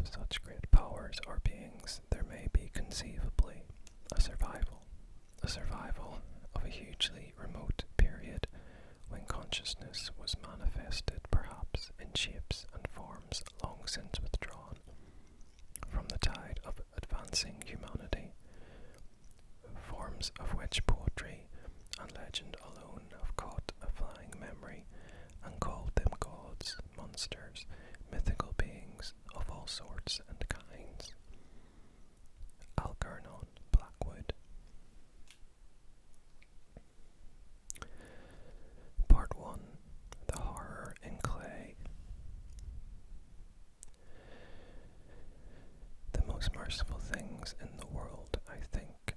of such great powers or beings, there may be conceivably a survival of a hugely remote period when consciousness was manifested perhaps in shapes and forms long since withdrawn from the tide of advancing humanity, forms of which poetry and legend alone have caught a flying memory and called them gods, monsters, mythical beings of all sorts and kinds. Algernon Blackwood. Part 1. The Horror in Clay. The most merciful things in the world, I think,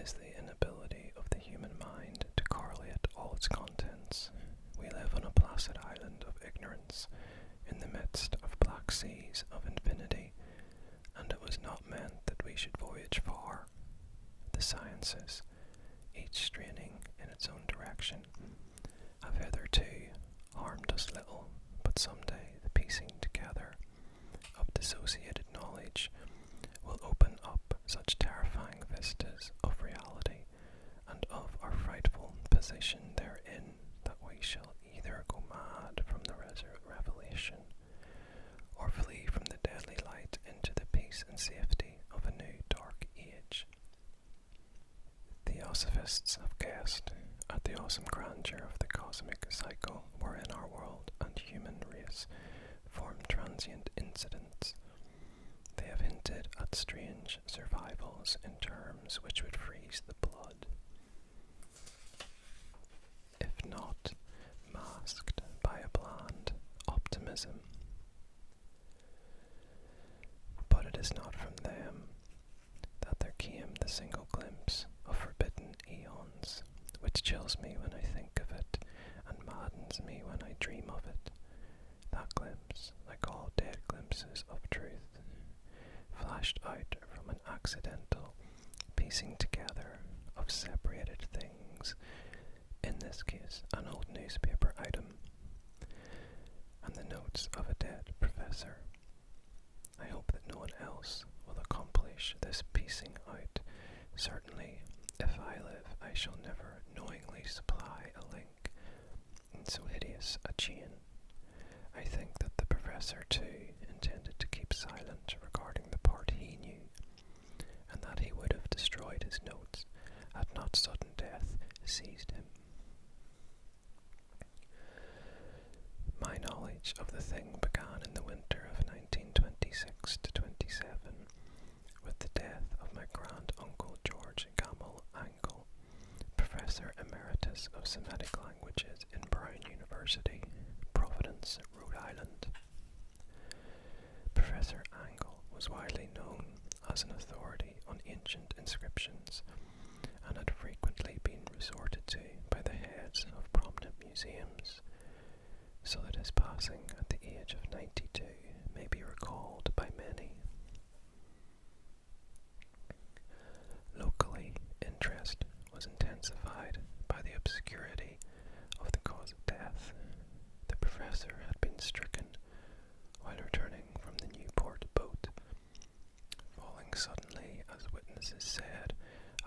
is the inability of the human mind to correlate all its contents. We live on a placid island of ignorance in the midst of black seas of infinity, and it was not meant that we should voyage far. The sciences, each straining in its own direction, have hitherto harmed us little, but someday the piecing together of dissociated knowledge will open up such terrifying vistas of reality and of our frightful position therein that we shall either go mad from the revelation or flee from the deadly light into the peace and safety of a new dark age. Theosophists have guessed at the awesome grandeur of the cosmic cycle wherein our world and human race form transient incidents. They have hinted at strange survivals in terms which would freeze the blood, if not masked by a bland optimism. But it is not from them that there came the single glimpse of forbidden eons, which chills me when I think of it and maddens me when I dream of it. That glimpse, like all dead glimpses of truth, flashed out from an accidental piecing together of separated things, in this case an old newspaper item, and the notes of a dead professor. I hope that no one else will accomplish this piecing out. Certainly, if I live, I shall never knowingly supply a link in so hideous a chain. I think that the professor, too, intended to keep silent regarding the part he knew, and that he would have destroyed his notes had not sudden death seized him. My knowledge of the thing began in the winter of 1926 to 27, with the death of my grand-uncle George Gamble Angle, Professor Emeritus of Semitic Languages in Brown University, Providence, Rhode Island. Professor Angle was widely known as an authority on ancient inscriptions and had frequently been resorted to by the heads of prominent museums, so that his passing at the age of 92 may be recalled by many. Locally, interest was intensified by the obscurity of the cause of death. The professor had been stricken while returning from the Newport boat, falling suddenly, as witnesses said,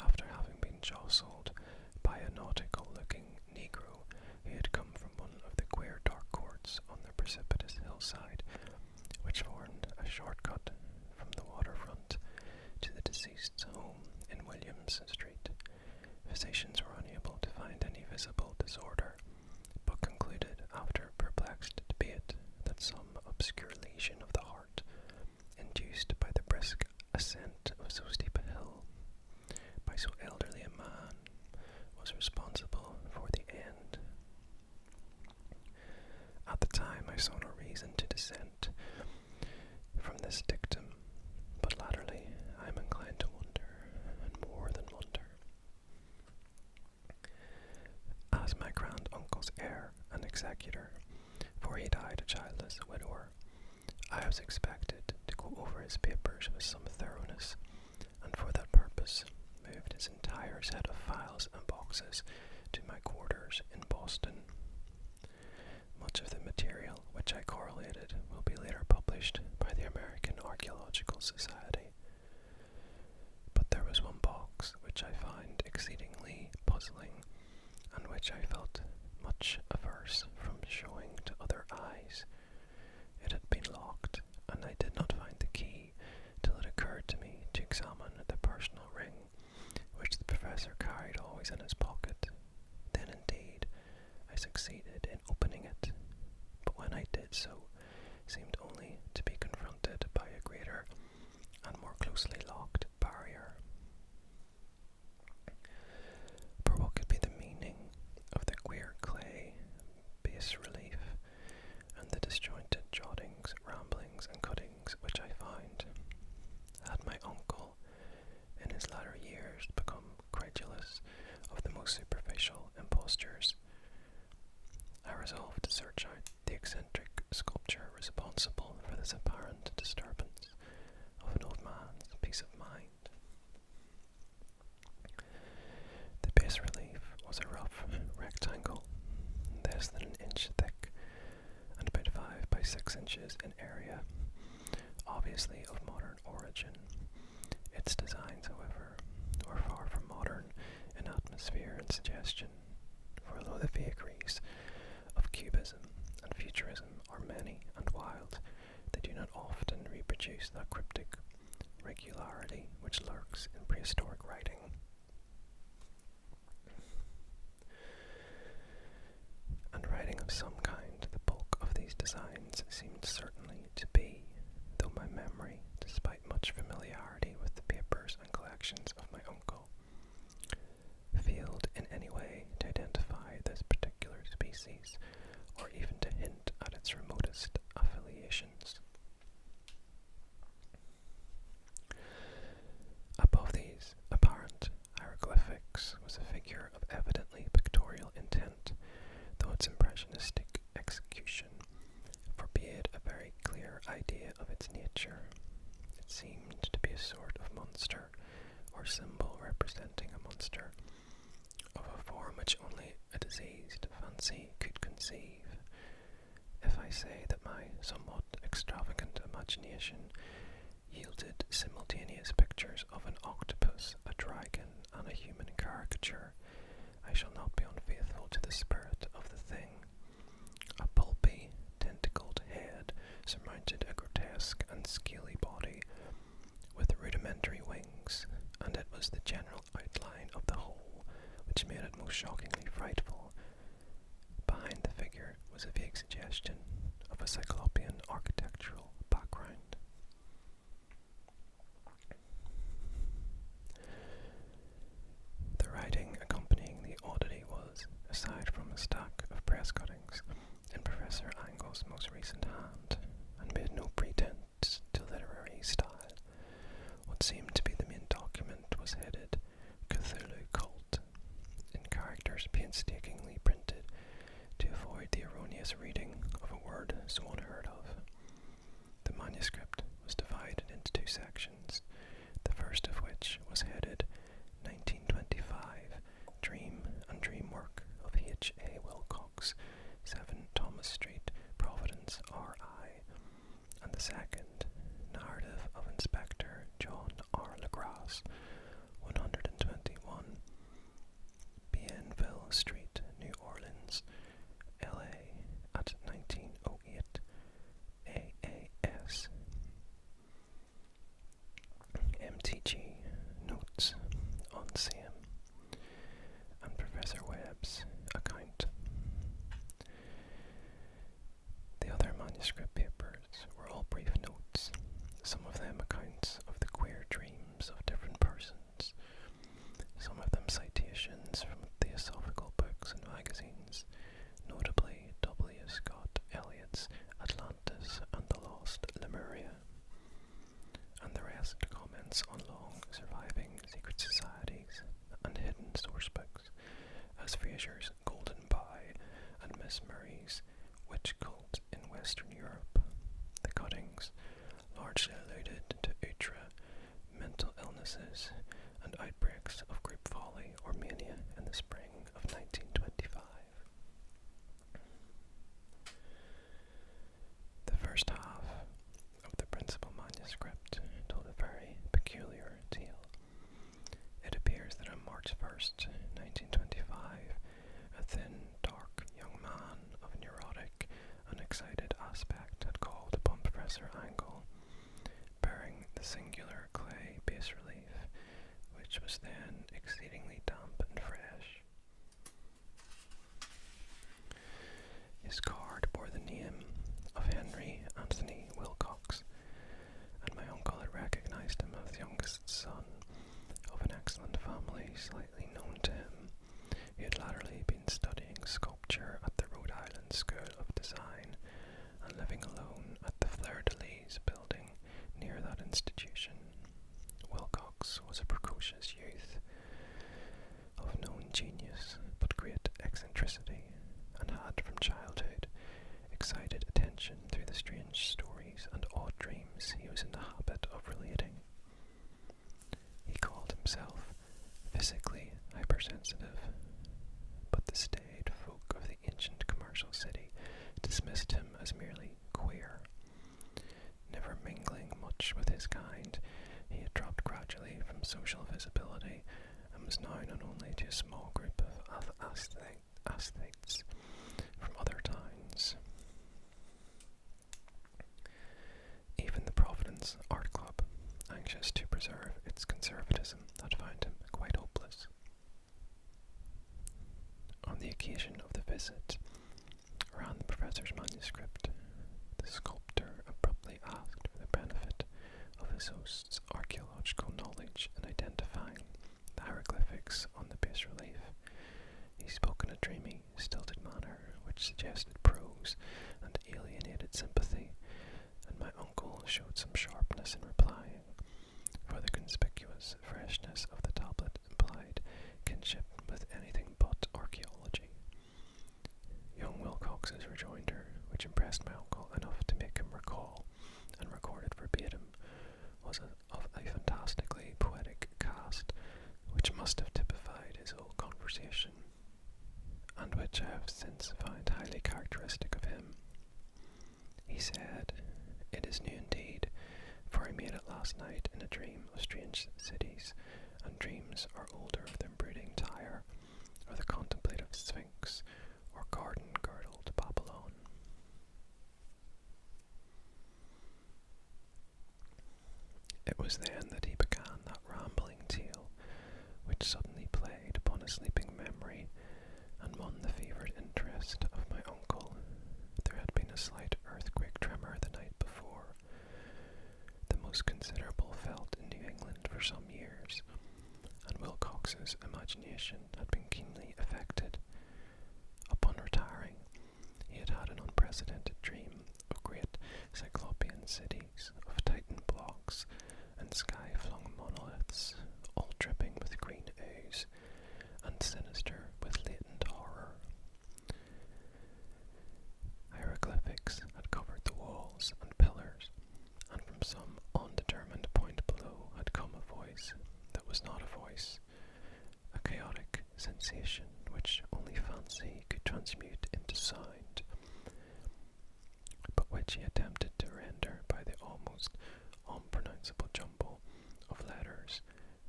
after having been jostled by a nautical-looking Negro who had come from one of the queer dark courts on the precipitous hillside, which formed a shortcut from the waterfront to the deceased's home in Williams Street. Physicians were unable to find any visible disorder, but concluded after perplexed debate that some obscure lesion of the heart, induced by the brisk ascent of so steep a hill by so elderly a man, was responsible for the end. At the time I saw no reason to dissent from this dictum, but latterly I am inclined to wonder, and more than wonder. As my grand-uncle's heir and executor, for he died a childless widower, I was expected to go over his papers with some thoroughness, and for that purpose moved his entire set of files and boxes to my quarters in Boston. Much of the material which I correlated will be later published by the American closely locked barrier. For what could be the meaning of the queer clay bas relief and the disjointed jottings, ramblings, and cuttings which I find? Had my uncle, in his latter years, become credulous of the most superficial impostures? I resolved to search out the eccentric sculpture responsible for this apparent disturbance of an old man's peace of mind. The bas relief was a rough rectangle, less than an inch thick and about 5 by 6 inches in area, obviously of modern origin. Its designs, however, were far from modern in atmosphere and suggestion, for although the vagaries of Cubism and Futurism are many and wild, they do not often reproduce that cryptic regularity which lurks in prehistoric writing. And writing of some kind, the bulk of these designs seemed certainly to be, though my memory, despite much familiarity with the papers and collections of my uncle, failed in any way to identify this particular species, or even to hint at its remotest affiliations. Above these apparent hieroglyphics was a figure of evidently pictorial intent, though its impressionistic execution forbade a very clear idea of its nature. It seemed to be a sort of monster, or symbol representing a monster, of a form which only a diseased fancy could conceive. If I say that my somewhat extravagant imagination yielded simultaneous pictures of an octopus, a dragon, and a human caricature, I shall not be unfaithful to the spirit of the thing. A pulpy, tentacled head surmounted a grotesque and scaly body with rudimentary wings, and it was the general outline of the whole which made it most shockingly frightful. Behind the figure was a vague suggestion of a cyclopean architectural background. The writing accompanying the oddity was, aside from a stack of press cuttings, in Professor Angle's most recent hand, and made no pretense to literary style. What seemed to be the main document was headed Cthulhu Cult, in characters painstakingly printed to avoid the erroneous reading of a word so unheard of. The manuscript was divided into 2 sections, the first of which was headed 1925, Dream and Dream Work of H. A. Wilcox, 7 Thomas Street, Providence, R.I., and the second, Narrative of Inspector John R. Legrasse, 121 Bienville Street, New Orleans, L.A. at 1908 AAS. MTG Notes on same, and Professor Webb's account. The other manuscript papers were all brief notes, some of them accounts of the queer dreams of different persons, some of them citations from theosophical books and magazines, notably W. Scott Eliot's Atlantis and the Lost Lemuria, and the rest comments on long surviving secret societies and hidden source books, as Fraser's Golden Bough and Miss Murray's Witch Cult in Western Europe. The cuttings largely alluded to outre, mental illnesses, and outbreaks of group folly or mania in the spring of 1925. The first half of the principal manuscript told a very peculiar tale. It appears that on March 1st, 1925, a thin, dark young man of neurotic and excited aspect had called upon Professor Angle, bearing the singular clay bas relief, which was then exceedingly damp and fresh. His card bore the name of Henry Anthony Wilcox, and my uncle had recognized him as the young him as merely queer. Never mingling much with his kind, he had dropped gradually from social visibility and was now known only to a small group of aesthetes from other towns. Even the Providence Art Club, anxious to preserve its conservatism, had found him quite hopeless. On the occasion of the visit, around the professor's manuscript, the sculptor abruptly asked for the benefit of his host's archaeological knowledge in identifying the hieroglyphics on the bas-relief. He spoke in a dreamy, stilted manner which suggested prose and alienated sympathy, and my uncle showed some sharpness in replying, for the conspicuous freshness of the tablet implied kinship with anything but archaeology. Young Wilcox's rejoinder, which impressed my uncle enough to make him recall, and recorded verbatim, was of a fantastically poetic cast, which must have typified his whole conversation, and which I have since found highly characteristic of him. He said, "It is new indeed, for I made it last night in a dream of strange cities, and dreams are older than brooding Tyre, or the contemplative Sphinx, or garden-girdled Babylon." It was then that he began that rambling tale, which suddenly played upon a sleeping memory, and won the fevered interest of my uncle. There had been a slight earthquake tremor the night before, the most considerable felt in New England for some years, and Wilcox's imagination had been keenly affected. Upon retiring, he had had an unprecedented dream of great cyclopean cities, of Titan blocks and sky-flung monoliths, all dripping with green ooze, and sinister with latent horror. Hieroglyphics had covered the walls and pillars, and from some undetermined point below had come a voice that was not a voice, a chaotic sensation which only fancy could transmute into sound, but which he attempted to render by the almost unpronounceable jumble of letters,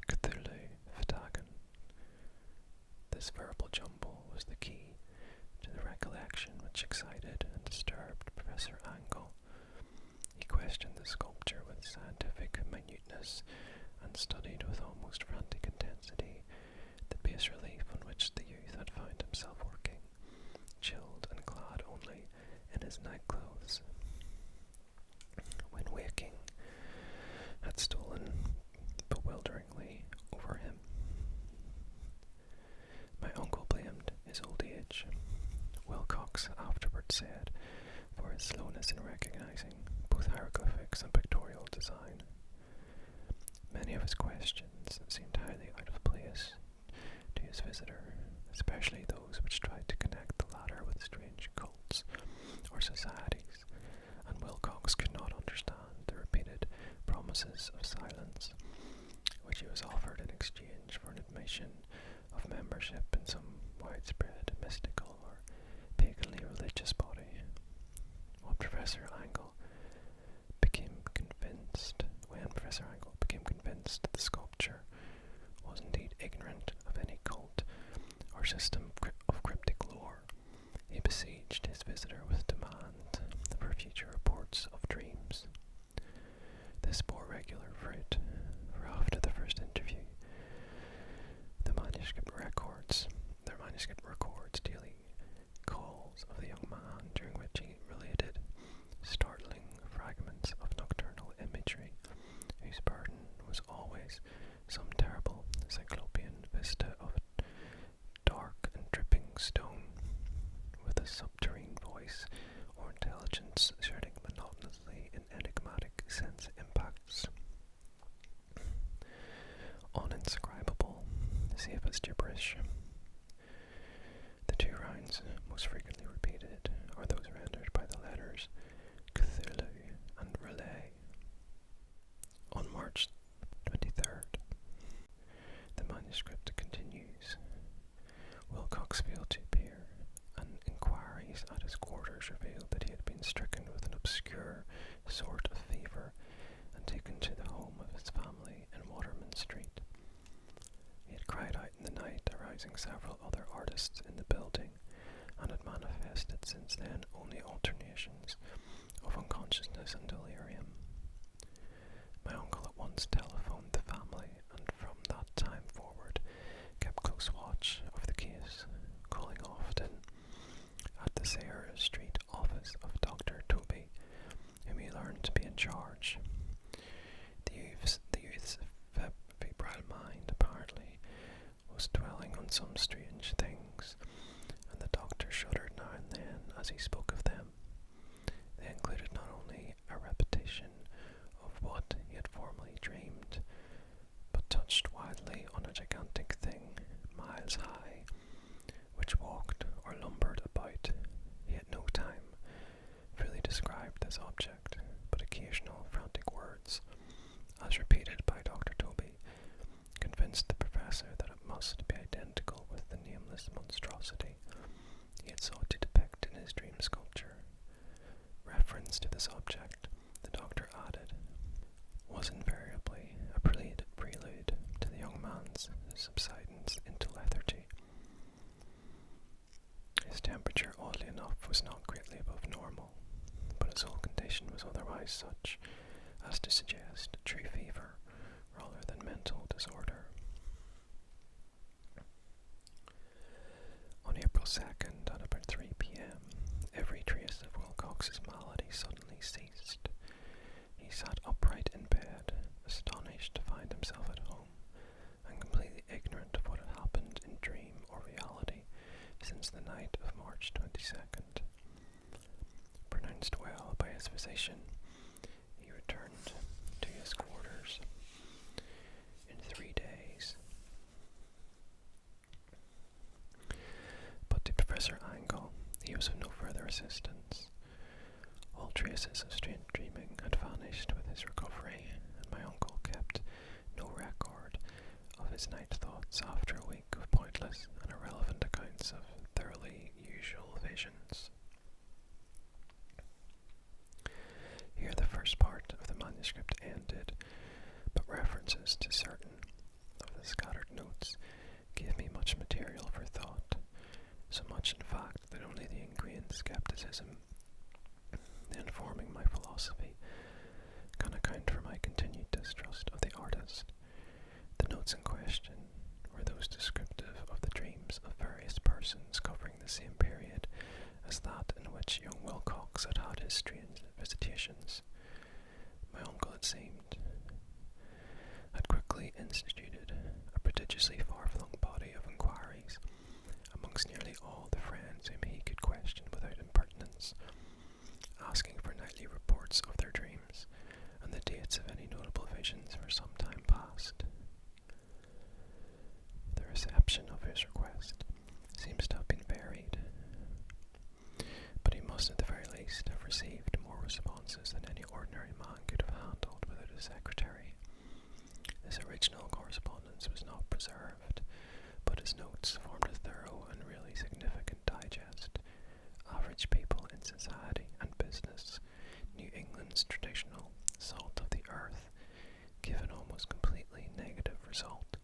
Cthulhu, Ftagan. This verbal jumble was the key to the recollection which excited and disturbed Professor Angle. He questioned the sculpture with scientific minuteness, and studied with almost frantic intensity the bas-relief on which the youth had found himself working, chilled and clad only in his nightclothes. When waking, had stolen bewilderingly over him. My uncle blamed his old age, Wilcox afterwards said, for his slowness in recognizing both hieroglyphics and pictorial design. Many of his questions seemed highly out of place to his visitor, especially those which tried to connect the latter with strange cults or societies, and Wilcox could not understand the repeated promises of silence which he was offered in exchange for an admission of membership in some widespread mystical or paganly religious body. When Professor Angle became convinced that the sculpture was indeed ignorant of any cult or system of cryptic lore, he besieged his visitor with demand for future reports of dreams. This bore regular fruit, for after the first interview, their manuscript records daily calls of the young man, during which he related startling fragments of nocturnal imagery, whose burden was always some terrible cyclopean vista of dark and dripping stone, with a subterranean voice or intelligence shouting monotonously in enigmatic sense impacts. Uninscribable, save as gibberish. The two rounds most frequently repeated are those rendered by the letters Cthulhu and Relay. On March 23rd, the manuscript continues. Wilcox failed to appear, and inquiries at his quarters revealed that he had been sort of fever, and taken to the home of his family in Waterman Street. He had cried out in the night, arousing several other artists in the building, and had manifested since then only alternations of unconsciousness and delirium. My uncle at once telephoned the family, and from that time forward kept close watch of the case, calling often at the Sayre Street office of Dr. Toby, whom he learned to be in charge. The youth's febrile mind, apparently, was dwelling on some strange things, and the doctor shuddered now and then as he spoke of them. They included not only a repetition of what he had formerly dreamed, but touched wildly on a gigantic thing, miles high, which walked or lumbered about. He at no time fully described this object, but occasional frantic words, as repeated by Dr. Toby, convinced the professor that it must be identical with the nameless monstrosity he had sought to depict in his dream sculpture. Reference to this object, the doctor added, was invariably a prelude to the young man's subsidence into lethargy. His temperature, oddly enough, was not greatly above normal, but his whole condition was otherwise such as to suggest true fever rather than mental disorder. On April 2nd, at about 3 p.m., every trace of Wilcox's malady suddenly ceased. He sat upright in bed, astonished to find himself at home, and completely ignorant of what had happened in dream or reality since the night of March 22nd. Pronounced well by his physician, he returned to his quarters in 3 days. But to Professor Angle, he was of no further assistance. All traces of strange dreaming had vanished with his recovery, and my uncle kept no record of his night thoughts after a week of pointless and irrelevant accounts of thoroughly usual visions. Here the first part of the manuscript ended, but references to certain of the scattered notes gave me much material for thought, so much in fact that only the ingrained skepticism informing my philosophy can account for my continued distrust of the artist. The notes in question were those descriptive of the dreams of various persons covering the same period as that in which young Wilcox had had his strange visitations. My uncle, it seemed, had quickly instituted a prodigiously far-flung body of inquiries amongst nearly all the friends whom he could question without impertinence, asking for nightly reports of their dreams and the dates of any notable visions for some time past. The reception of his request seems to have been varied, but he must at the very least have received more responses than any ordinary man could have handled without a secretary. This original correspondence was not preserved, but his notes formed a thorough and really significant digest. Average people in society and business, New England's traditional salt of the earth, give an almost completely negative result.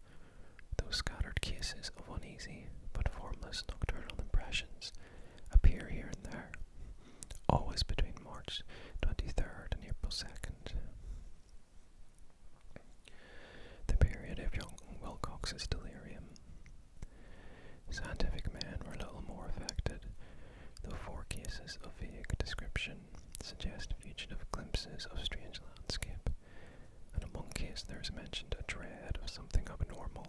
Those scattered cases of uneasy but formless nocturnal impressions appear here and there, always between March 23rd and April 2nd. The period of young Wilcox's delirium. Scientific men were little more affected, though 4 cases of vague description suggest fugitive glimpses of strange landscape, and in one case there is mentioned a dread of something abnormal.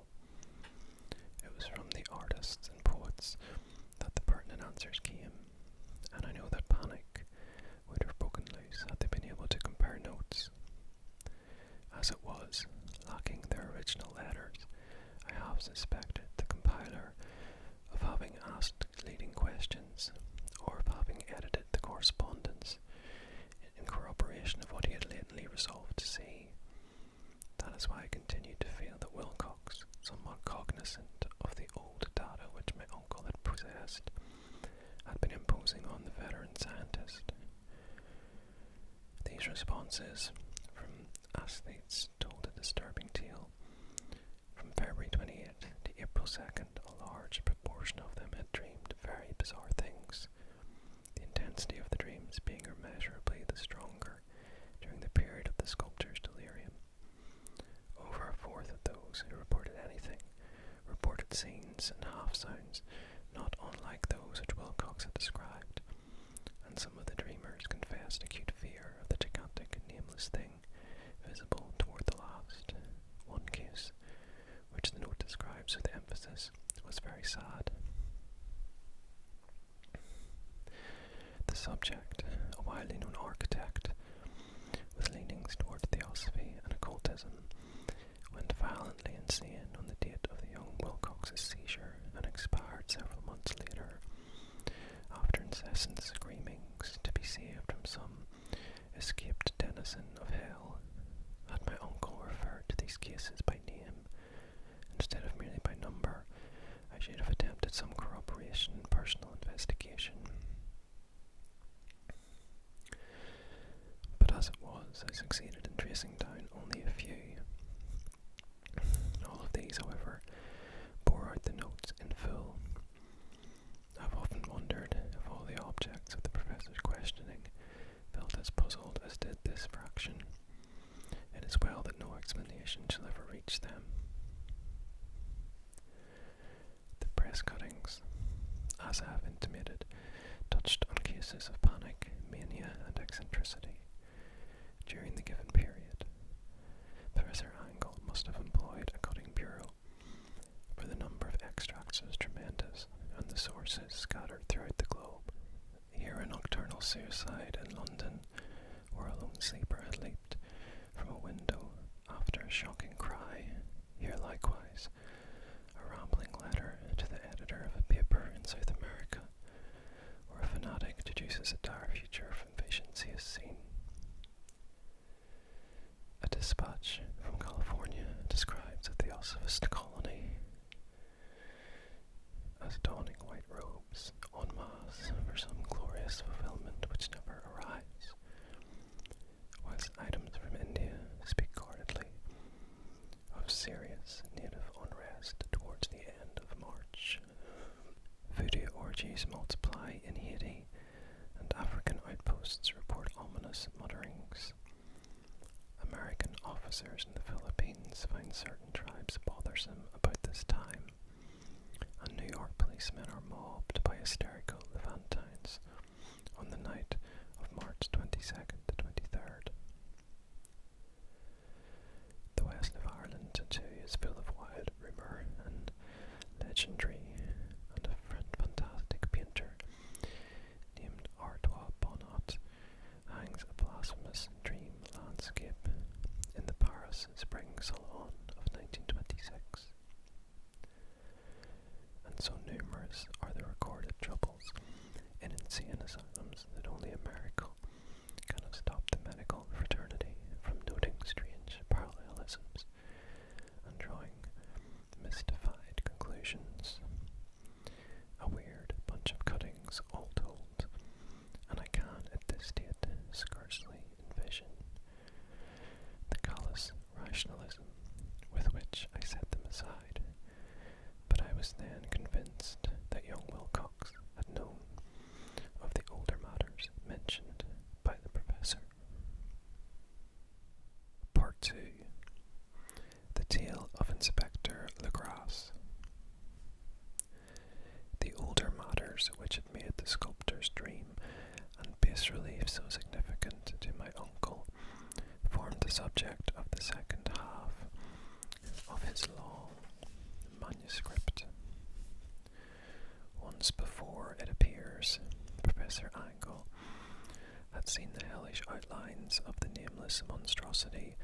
It was from the artists and poets that the pertinent answers came, and I know that panic would have broken loose had they been able to compare notes. As it was, lacking their original letters, I have suspected the compiler of having asked leading questions, or of having edited the correspondence in corroboration of what he had lately resolved to see. That is why I continued to feel that Wilcox, somewhat cognizant of the old data which my uncle had possessed, had been imposing on the veteran His responses from athletes told a disturbing tale. From February 28th to April 2nd, a large proportion of them had dreamed very bizarre things, the intensity of the dreams being immeasurably the stronger during the period of the sculptor's delirium. Over a fourth of those who reported anything reported scenes and half-sounds not unlike those which Wilcox had described, and some of the dreamers confessed acute fear of the gigantic nameless thing visible toward the last. One case, which the note describes with emphasis, was very sad. The subject, a widely known architect, with leanings toward theosophy and occultism, went violently insane on the date of the young Wilcox's seizure and expired several months later, after incessant screamings to be saved from some escaped denizen of hell. Had my uncle referred to these cases by name, instead of merely by number, I should have attempted some corroboration and personal investigation. But as it was, I succeeded in tracing down only a few. All of these, however, bore out the notes in full. I've often wondered if all the objects of the professor's questioning felt as puzzled as did this fraction. It is well that no explanation shall ever reach them. The press cuttings, as I have intimated, touched on cases of panic, mania, and eccentricity during the given period. Professor Angle must have employed a cutting bureau, for the number of extracts is tremendous, and the sources scattered throughout the globe. Here a nocturnal suicide in London, where a lone sleeper had leaped from a window after a shocking cry. Here likewise a rambling letter to the editor of a paper in South America, where a fanatic deduces a dire future from visions he has seen. A dispatch from California describes a theosophist colony as donning white robes en masse for some glorious fulfillment which never arrives, whilst items from India speak guardedly of serious native unrest towards the end of March. Voodoo orgies multiply in Haiti, and African outposts report ominous mutterings. American officers in the Philippines find certain tribes bothersome about this time, and New York policemen are mobbed by hysterical Levantines on the night of March 22nd to 23rd. The west of Ireland, too, is full of wild rumour and legendary, and a fantastic painter named Artois Bonnot hangs a blasphemous dream landscape in the Paris Spring Salon of 1926. And so numerous are the recorded troubles in insane asylums that only a miracle can have stopped the medical fraternity from noting strange parallelisms and drawing mystified conclusions. A weird bunch of cuttings, all told, and I can, at this date, scarcely envision the callous rationalism with which I set them aside, but I was then convinced that young Wilcox had known of the older matters mentioned by the professor. Part 2. The Tale of Inspector Legrasse. The older matters which had made the sculptor's dream and bas-relief so significant to my uncle formed the subject of the second half of his long manuscript. Once before, it appears, Professor Angle had seen the hellish outlines of the nameless monstrosity,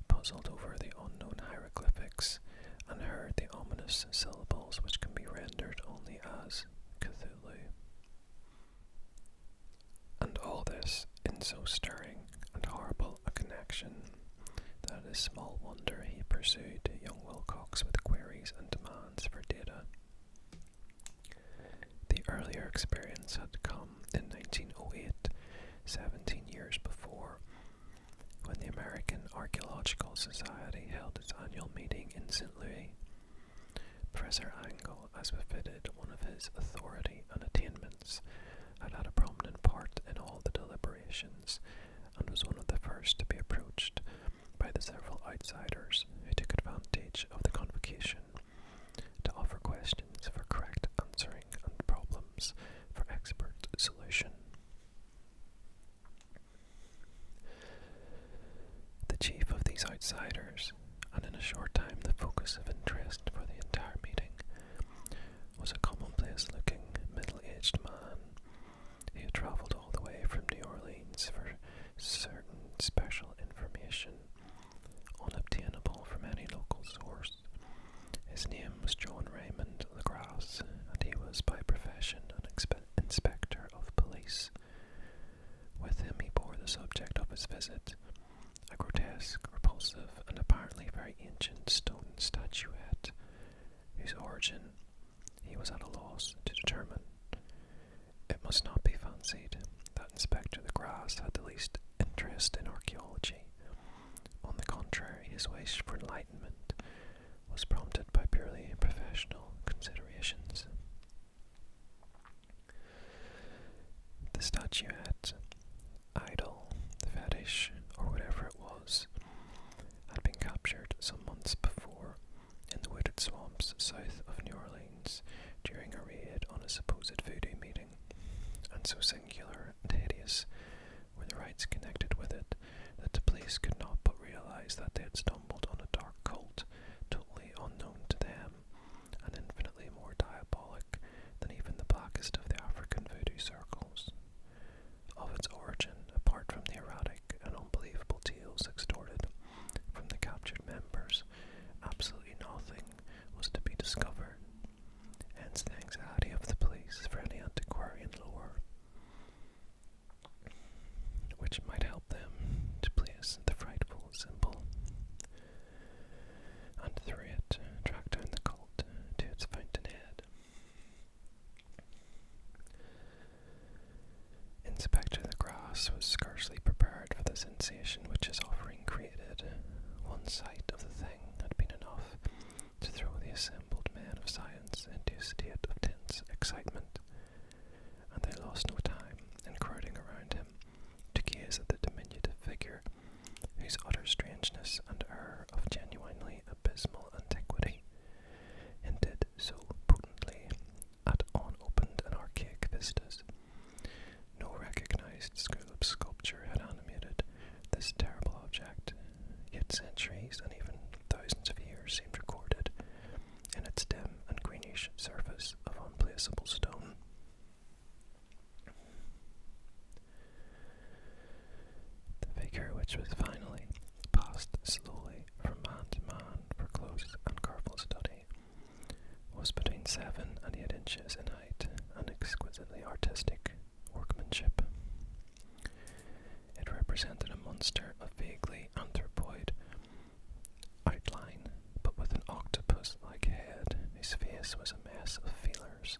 puzzled over the unknown hieroglyphics, and heard the ominous syllables which can be rendered only as Cthulhu. And all this in so stirring and horrible a connection that it is small wonder he pursued young Wilcox with queries and demands for data. The earlier experience had come in 1908, 17 years before, when the American Archaeological Society held its annual meeting in St. Louis. Professor Angle, as befitted one of his authority and attainments, had a prominent part in all the deliberations, and was one of the first to be approached by the several outsiders who took advantage of the convocation to offer questions for correct answering and problems for expert solution. The chief of these outsiders, and in a short time the focus of interest for the entire meeting, was a commonplace-looking, middle-aged man who had travelled all the way from New Orleans for certain special information unobtainable from any local source. His name was John Raymond Legrasse, and he was by profession an inspector of police. With him he bore the subject of his visit, a grotesque, repulsive, and apparently very ancient stone statuette, whose origin he was at a loss to determine. It must not be fancied that Inspector Legrasse had the least interest in archaeology. On the contrary, his wish for enlightenment was prompted by purely professional considerations. The statuette, idol, fetish, or whatever it was, had been captured some months before in the wooded swamps south of New Orleans during a raid on a supposed voodoo meeting, and so singular and hideous were the rites connected with it that the police could not but realize that they had stumbled on a dark cult totally unknown to them, and infinitely more diabolic than even the blackest of the African voodoo circles. Of its origin, apart from the erratic and unbelievable tales extorted from the captured members, absolutely nothing was to be discovered, hence the anxiety of the police for any antiquarian lore which might help them to place the frightful symbol, and through it track down the cult to its fountainhead. Inspector Legrasse was scarcely prepared for the sensation which his offering created. One sight of the thing had been enough to throw the assembled men of science into a state of tense excitement, and they lost no time in crowding around him to gaze at the diminutive figure, whose utter strangeness and air of genuinely abysmal antiquity hinted so potently at unopened and archaic vistas. No recognized school of sculpture had animated this terrible object, yet centuries and even thousands of years seemed recorded in its dim and greenish surface of unplaceable stone. The figure, which was finally passed slowly from man to man for close and careful study, was between 7 and 8 inches in height and exquisitely artistic workmanship. It represented a monster of vaguely anthropoid outline, but with an octopus-like head, whose face was a mess of feelers,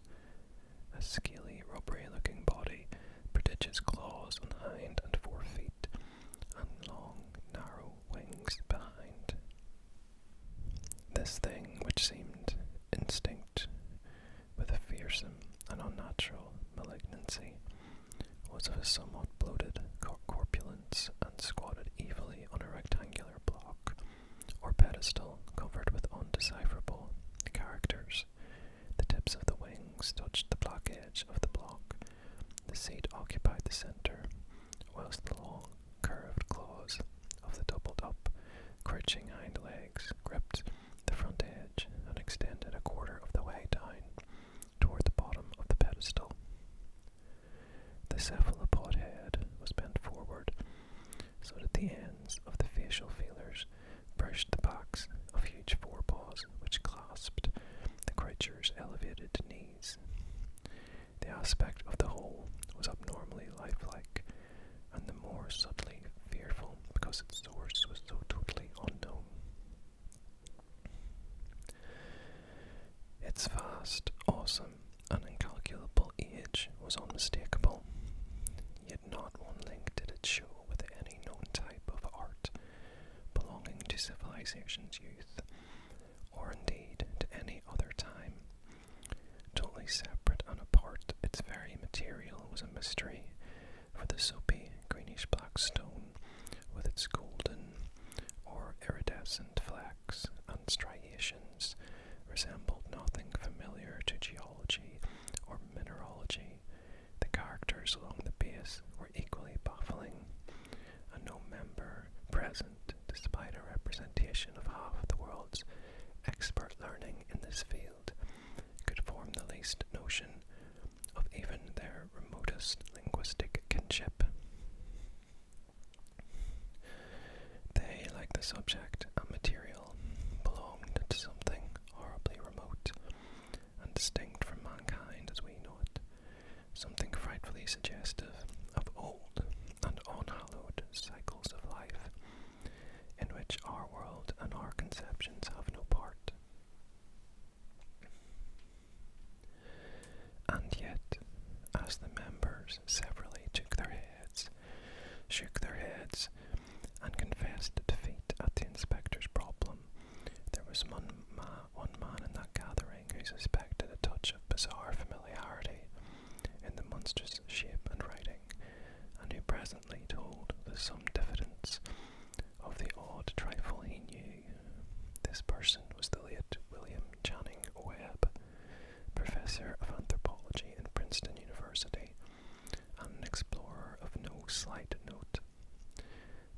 a scaly, rubbery-looking body, prodigious claws on hind and fore feet, and long, narrow wings behind. This thing, which seemed instinct with a fearsome and unnatural malignancy, was of a somewhat bloated corpulence and squatted evilly on a rectangular block or pedestal covered with undecipherable characters. The tips of the wings touched the black edge of the block. The seat occupied the centre, whilst the long, curved claws of the doubled-up, crouching hind legs gripped the front edge and extended a quarter of the way down toward the bottom of the pedestal. The cephalopod head was bent forward, so that the ends of the facial feelers brushed the backs of huge forepaws which clasped the croucher's elevated knees. The aspect of the whole was abnormally lifelike, and the more subtly fearful because its source was so totally unknown. Its vast, awesome, and incalculable age was unmistakable, yet not one link did it show with any known type of art civilization's youth, or indeed to any other time. Totally separate and apart, its very material was a mystery, for the soapy, greenish-black stone, with its golden or iridescent flecks and striations, resembled nothing familiar to geology or mineralogy. The characters along the base were equally baffling, and no member present, despite a representation of half the world's expert learning in this field, could form the least notion of even their remotest linguistic kinship. They, like the subject and material, belonged to something horribly remote and distinct from mankind as we know it, something frightfully suggestive of old and unhallowed cycles of life, in which our world and our conceptions have no part. And yet, as the members severally shook their heads, and confessed defeat at the inspector's problem, there was one man in that gathering who suspected a touch of bizarre familiarity in the monstrous shape and writing, and who presently told with some diffidence of the odd trifle he knew. This person was the late William Channing Webb, professor of anthropology in Princeton University, and an explorer of no slight note.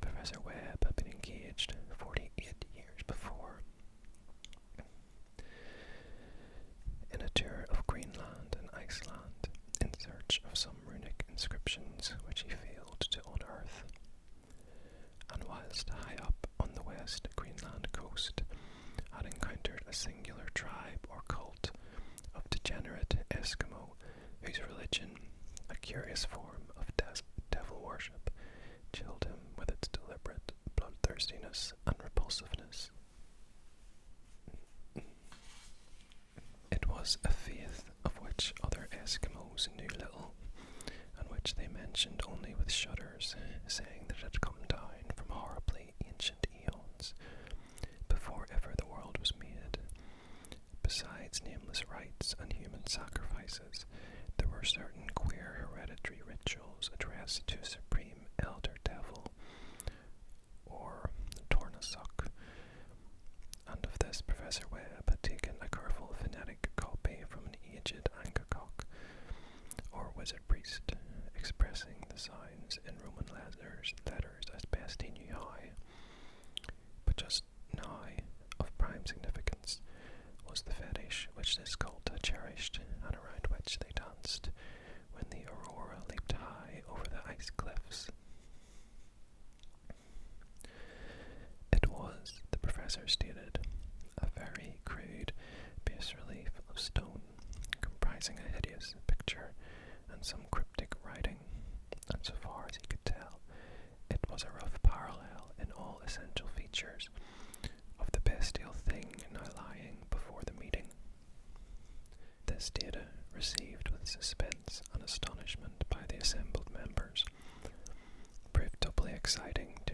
Professor Webb had been engaged 48 years before in a tour of Greenland and Iceland in search of some runic inscriptions which he failed to unearth, and whilst high up on the west Greenland coast had encountered a singular tribe or cult of degenerate Eskimo whose religion, a curious form of devil worship, chilled him with its deliberate bloodthirstiness and repulsiveness. It was a faith of which other Eskimos knew little, and which they mentioned only with shudders, saying that it had come down from horribly ancient eons, before ever the world was made. Besides nameless rites and human sacrifices, there were certain queer hereditary rituals addressed to a supreme elder devil, or Tornasuk, and of this Professor Webb had taken a careful phonetic copy from an aged Angakok, or wizard priest, expressing the sounds in Roman letters as best he knew how. But just now, of prime significance, was the fetish which this cult had cherished, and around which they danced when the aurora leaped high over the ice cliffs. It was, the professor stated, a very crude bas-relief of stone, comprising a hideous picture and some cryptic writing, and so far as he could tell, it was a rough parallel in all essential features of the bestial thing now lying before the meeting. This data, received with suspense and astonishment by the assembled members, proved doubly exciting to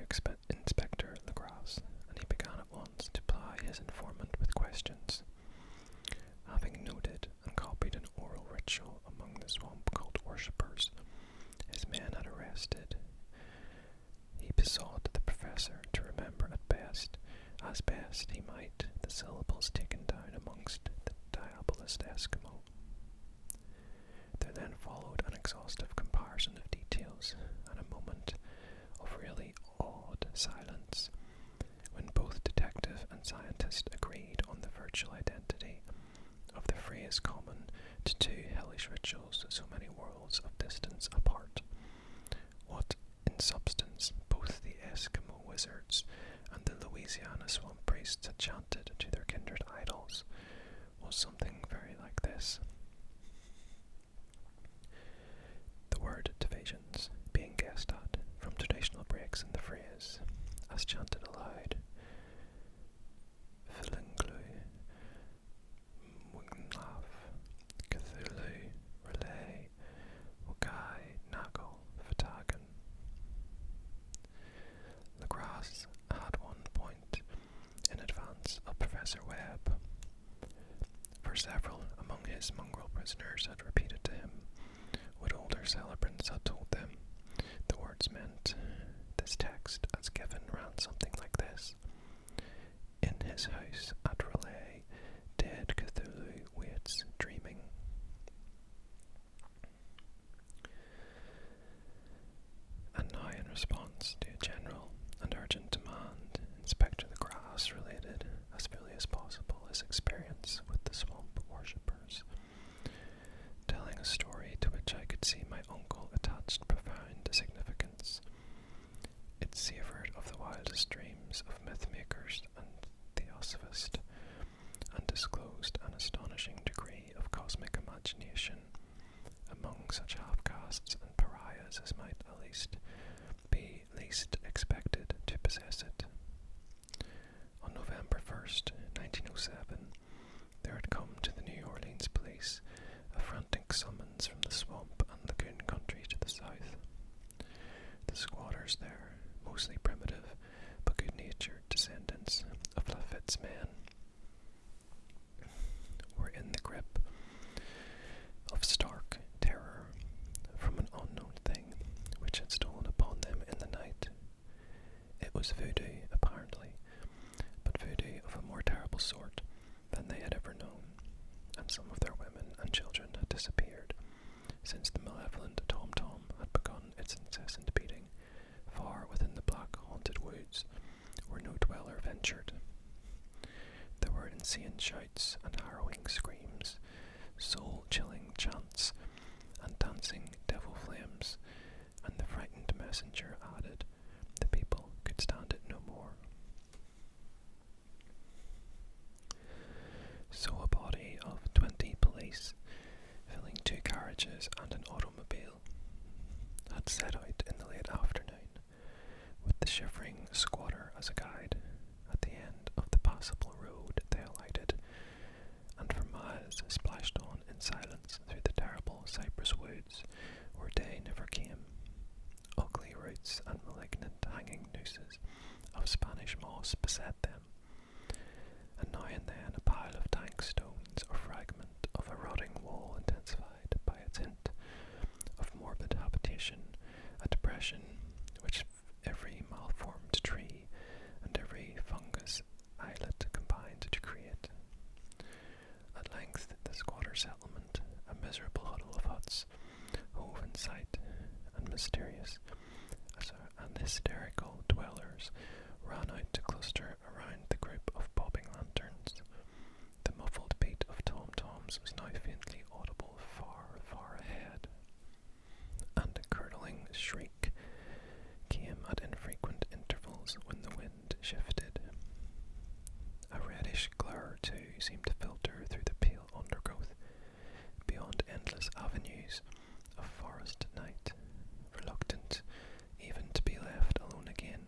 Inspector Legras, and he began at once to ply his informant with questions. Having noted and copied an oral ritual among the swamp cult worshippers his men had arrested, he besought the professor to remember as best he might, the syllables taken down amongst the diabolist Eskimo. There then followed an exhaustive comparison of details, and a moment of really awed silence, when both detective and scientist agreed on the virtual identity of the phrase common to two hellish rituals so many worlds of distance apart. What, in substance, both the Eskimo wizards and the Louisiana swamp priests had chanted to their kindred idols was something very like this. The word divisions being guessed at from traditional breaks in the phrase, as chanted aloud: Philinglu, Mwgnlav, Cthulhu, Relay, Wagai, Nago, Fatagan. Legras had one point Professor Webb. For several among his mongrel prisoners had repeated to him what older celebrants had told them the words meant. This text, as given, ran something like this: In his house at Relay, dead Cthulhu waits dreaming. And now, in response to a general and urgent demand, Inspector the Grass related, as fully as possible, his experience with the swamp worshippers, telling a story to which I could see my uncle attached profound significance. It savoured of the wildest dreams of myth-makers and theosophist, and disclosed an astonishing degree of cosmic imagination among such half-castes and pariahs as might at least be least expected to possess it. On November 1st, 1907, there had come to the New Orleans police a frantic summons from the swamp and lagoon country to the south. The squatters there, mostly primitive but good-natured descendants of Lafitte's men, were in the grip of stark terror from an unknown thing which had stolen upon them in the night. It was voodoo, apparently, but voodoo of a more terrible sort than they had ever known, and some of their women and children had disappeared since the malevolent tom-tom had begun its incessant beating far within the black haunted woods where no dweller ventured. There were insane shouts and harrowing screams, soul-chilling chants, and dancing devil flames, and the frightened messenger added, the people could stand it no more. So a body of 20 police, filling 2 carriages and an automobile, had set out in the late afternoon, with the shivering squatter as a guide. At the end of the passable road they alighted, and for miles splashed on in silence through the terrible cypress woods where day never came. Ugly roots and malignant hanging nooses of Spanish moss beset them, and now and then a pile of dank stones or fragment of a rotting wall intensified by its hint of morbid habitation, a depression which every malformed tree and every fungus islet combined to create. At length the squatter settlement, a miserable huddle of huts, hove in sight, and mysterious and hysterical dwellers ran out to cluster around the group of bobbing lanterns. The muffled beat of tom-toms was now faintly audible far, far ahead, and a curdling shriek came at infrequent intervals when the wind shifted. A reddish glare, too, seemed to filter through the pale undergrowth beyond endless avenues of forest night. Reluctant even to be left alone again,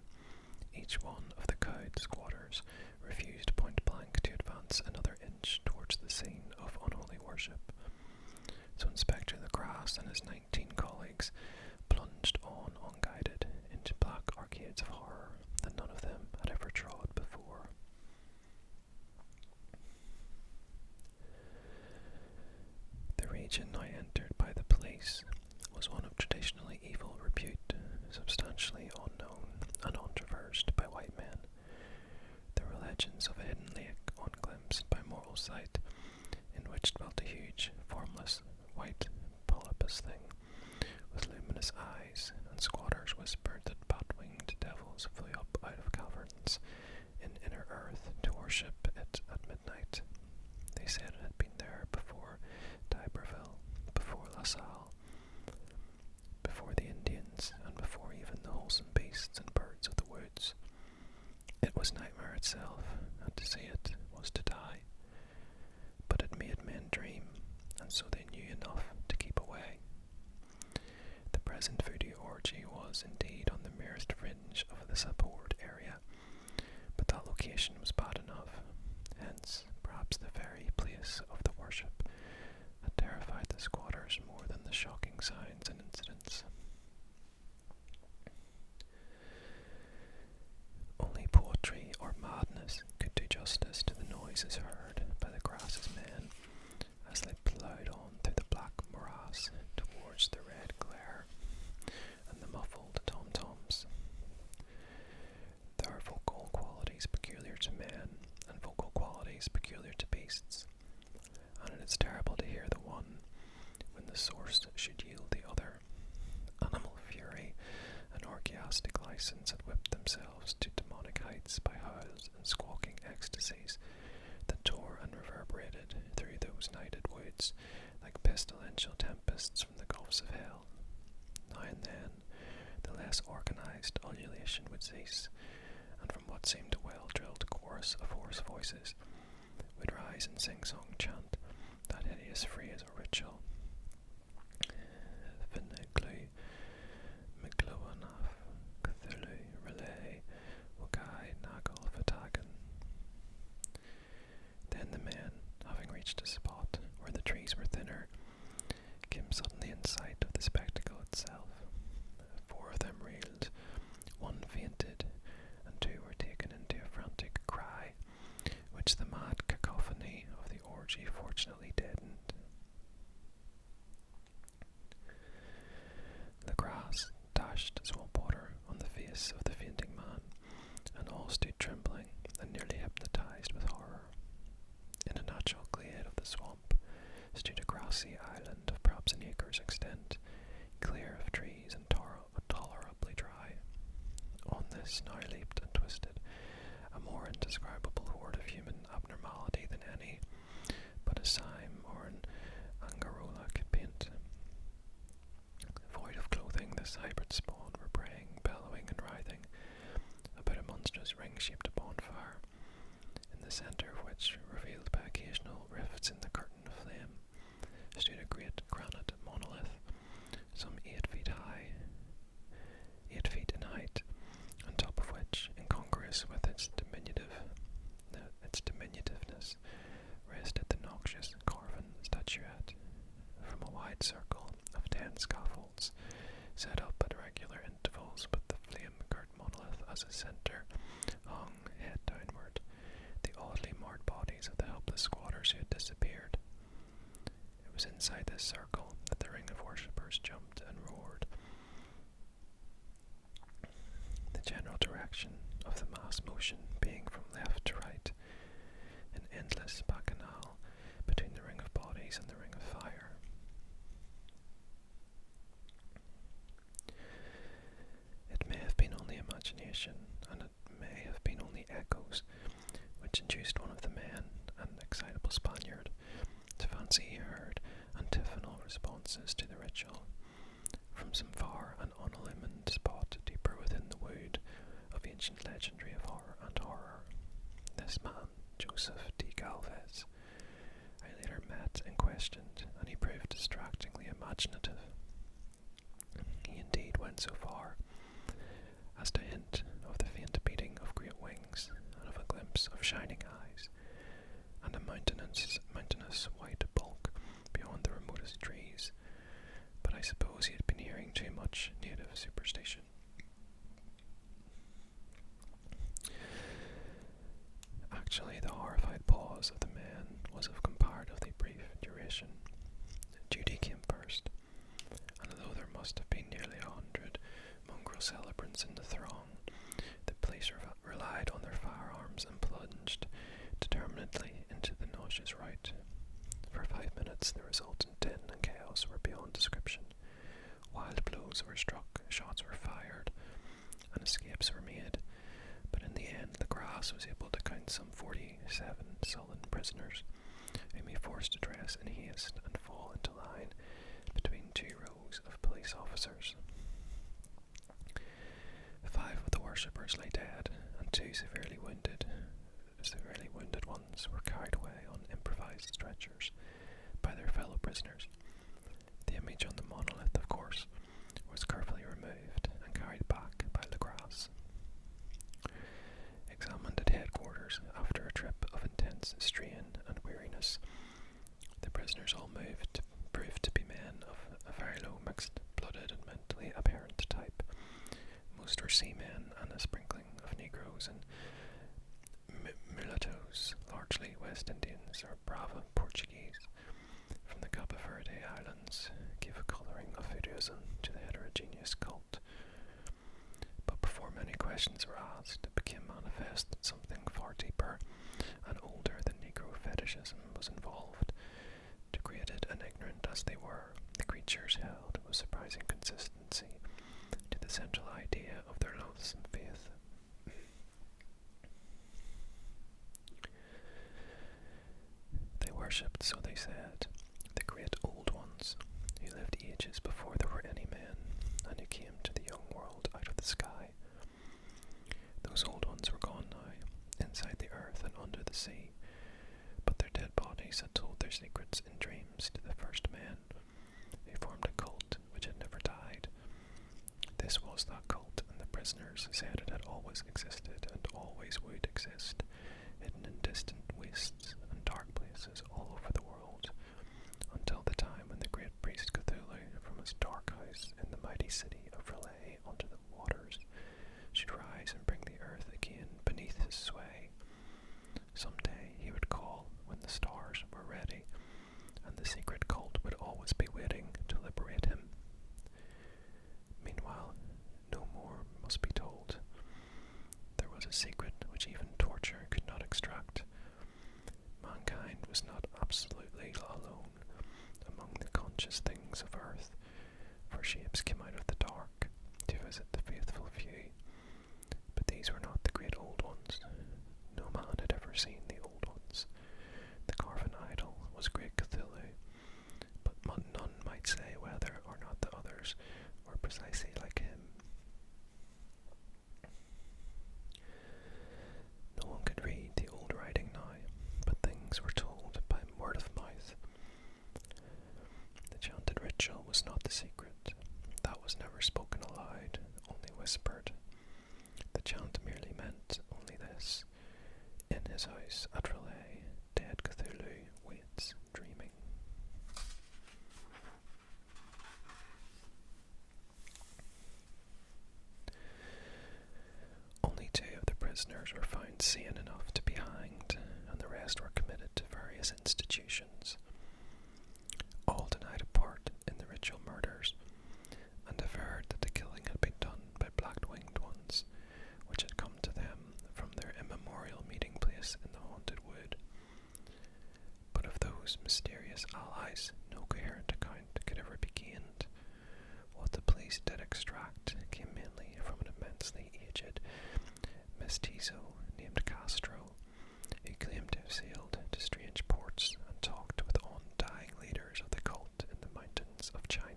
each one of the cowed squatters refused point-blank to advance another inch towards the scene of unholy worship. So Inspector the Grass and his 19 colleagues plunged on unguided into black arcades of horror that none of them had ever trod before. The region now entered by the police was one of traditionally evil repute, substantially unknown and untraversed by white men. There were legends of a hidden lake unglimpsed by mortal sight, in which dwelt a huge, formless, white polypus thing with luminous eyes, and squatters whispered that bat-winged devils flew up out of caverns in inner earth to worship it at midnight. They said it had been there before D'Iberville, before La Salle, before the Indians, and before even the wholesome beasts and birds of the woods. It was nightmare itself, and to see it was to die. But it made men dream, and so they knew enough to keep away. The present voodoo orgy was indeed on the merest fringe of this abhorred area, but that location was bad enough. Hence, perhaps the very place of the worship had terrified the squatters more than the shocking signs and incidents. Only poetry or madness could do justice to the noise license had whipped themselves to demonic heights by howls and squawking ecstasies that tore and reverberated through those nighted woods like pestilential tempests from the gulfs of hell. Now and then, the less organized ululation would cease, and from what seemed a well-drilled chorus of hoarse voices would rise and sing-song chant that hideous phrase or ritual. Viniglu, Migloanaf, Cthulhu, Relay, Wagai, Nagal, Fatagan. Then the men, having reached a spot where the trees were thinner, came suddenly in sight of the spectacle itself. 4 of them reeled, 1 fainted, and 2 were taken into a frantic cry, which the mad cacophony of the orgy fortunately deadened. The grass dashed swamp water on the face of the fainting man, and all stood trembling and nearly hypnotized with horror. In a natural glade of the swamp stood a grassy island of perhaps an acre's extent, clear of trees and tolerably dry. On this now leaped and twisted a more indescribable horde of human abnormality than any but a Sime or an Angarola could paint. Void of clothing, this hybrid spawn were braying, bellowing, and writhing about a monstrous ring-shaped bonfire, in the centre of which, revealed by occasional rifts in the curtain of flame, stood a great granite monolith, some 8 feet high, 8 feet in height, on top of which, incongruous with its diminutiveness, rested the noxious carven statuette. From a wide circle of 10 scaffolds, set up at regular intervals with the flame-girt monolith as a centre, hung, head downward, the oddly marred bodies of the helpless squatters who had disappeared. It was inside this circle that the ring of worshippers jumped and roared. The general direction of the mass motion being from left to right, an endless bacchanal between the ring of bodies and the ring of fire. It may have been only imagination, and it may have been only echoes, which induced one of the men, an excitable Spaniard, to fancy he heard antiphonal responses to the ritual from some far and unillumined spot deeper within the wood of ancient legendary of horror and horror. This man, Joseph D. Galvez, I later met and questioned, and he proved distractingly imaginative. He indeed went so far as to hint of the faint beating of great wings, and of a glimpse of shining eyes, and a mountainous white bulk beyond the remotest trees, but I suppose he had been hearing too much native superstition. Actually, the horrified pause of the men was of comparatively brief duration. Duty came first, and although there must have been nearly 100 mongrel celebrants in the throng, the police relied on their firearms and plunged determinedly into the nauseous rout. For 5 minutes the resultant din and chaos were beyond description. Wild blows were struck, shots were fired, and escapes were made, but in the end the grass was able to count some 47 sullen prisoners, whom he forced to dress in haste and fall into line between 2 rows of police officers. 5 of the worshippers lay dead, and 2 severely wounded ones were carried away on improvised stretchers by their fellow prisoners. The image on the monolith, of course, was carefully removed and carried back by Legras. Examined at headquarters after a trip of intense strain and weariness, the prisoners all proved to be men of a very low mixed-blooded and mentally aberrant type. Most were seamen, and a sprinkling of Negroes and mulattoes, largely West Indians or Brava Portuguese, from the Cabo Verde Islands, gave a colouring of voodooism to the heterogeneous cult. But before many questions were asked, it became manifest that something far deeper and older than Negro fetishism was involved. Degraded and ignorant as they were, the creatures held with surprising consistency to the central idea of their loathsome worshipped, so they said, the great old ones, who lived ages before there were any men, and who came to the young world out of the sky. Those old ones were gone now, inside the earth and under the sea, but their dead bodies had told their secrets in dreams to the first men, who formed a cult which had never died. This was that cult, and the prisoners said it had always existed and always would exist, hidden in distant wastes and dark places all over the world, until the time when the great priest Cthulhu, from his dark house in the mighty city of Relay under the waters, should rise and bring the earth again beneath his sway. Someday he would call when the stars were ready, and the secret cult would always be waiting to liberate him. Meanwhile, no more must be told. There was a secret which even torture could not extract. Mankind was not absolutely alone among the conscious things of earth, for shapes came out of the dark to visit the faithful few. But these were not the great old ones. No man had ever seen the old ones. The carven idol was great Cthulhu, but none might say whether or not the others were precisely like him. No one could read the old writing now, but things were told by word of mouth. The chanted ritual was not the secret. That was never spoken aloud, only whispered. The chant merely meant only this: in his house at Relay, dead Cthulhu waits, dreaming. Only 2 of the prisoners were found sane enough to be hanged, and the rest were committed to various institutions. All denied a part in the ritual murders, and averred that the killing had been done by black-winged ones, which had come to them from their immemorial meeting place in the haunted wood. But of those mysterious allies, no coherent account could ever be gained. What the police did extract came mainly from an immensely aged mestizo named Castro, who claimed to have sailed to strange ports and talked with undying leaders of the cult in the mountains of China.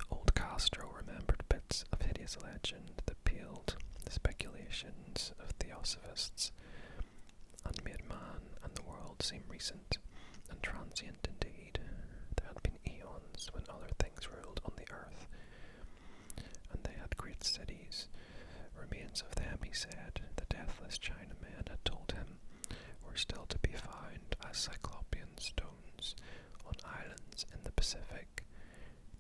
Old Castro remembered bits of hideous legend that peeled the speculations of theosophists and made man and the world seem recent and transient indeed. There had been eons when other things ruled on the earth, and they had great cities. Remains of them, he said, the deathless Chinamen had told him, were still to be found as cyclopean stones on islands in the Pacific.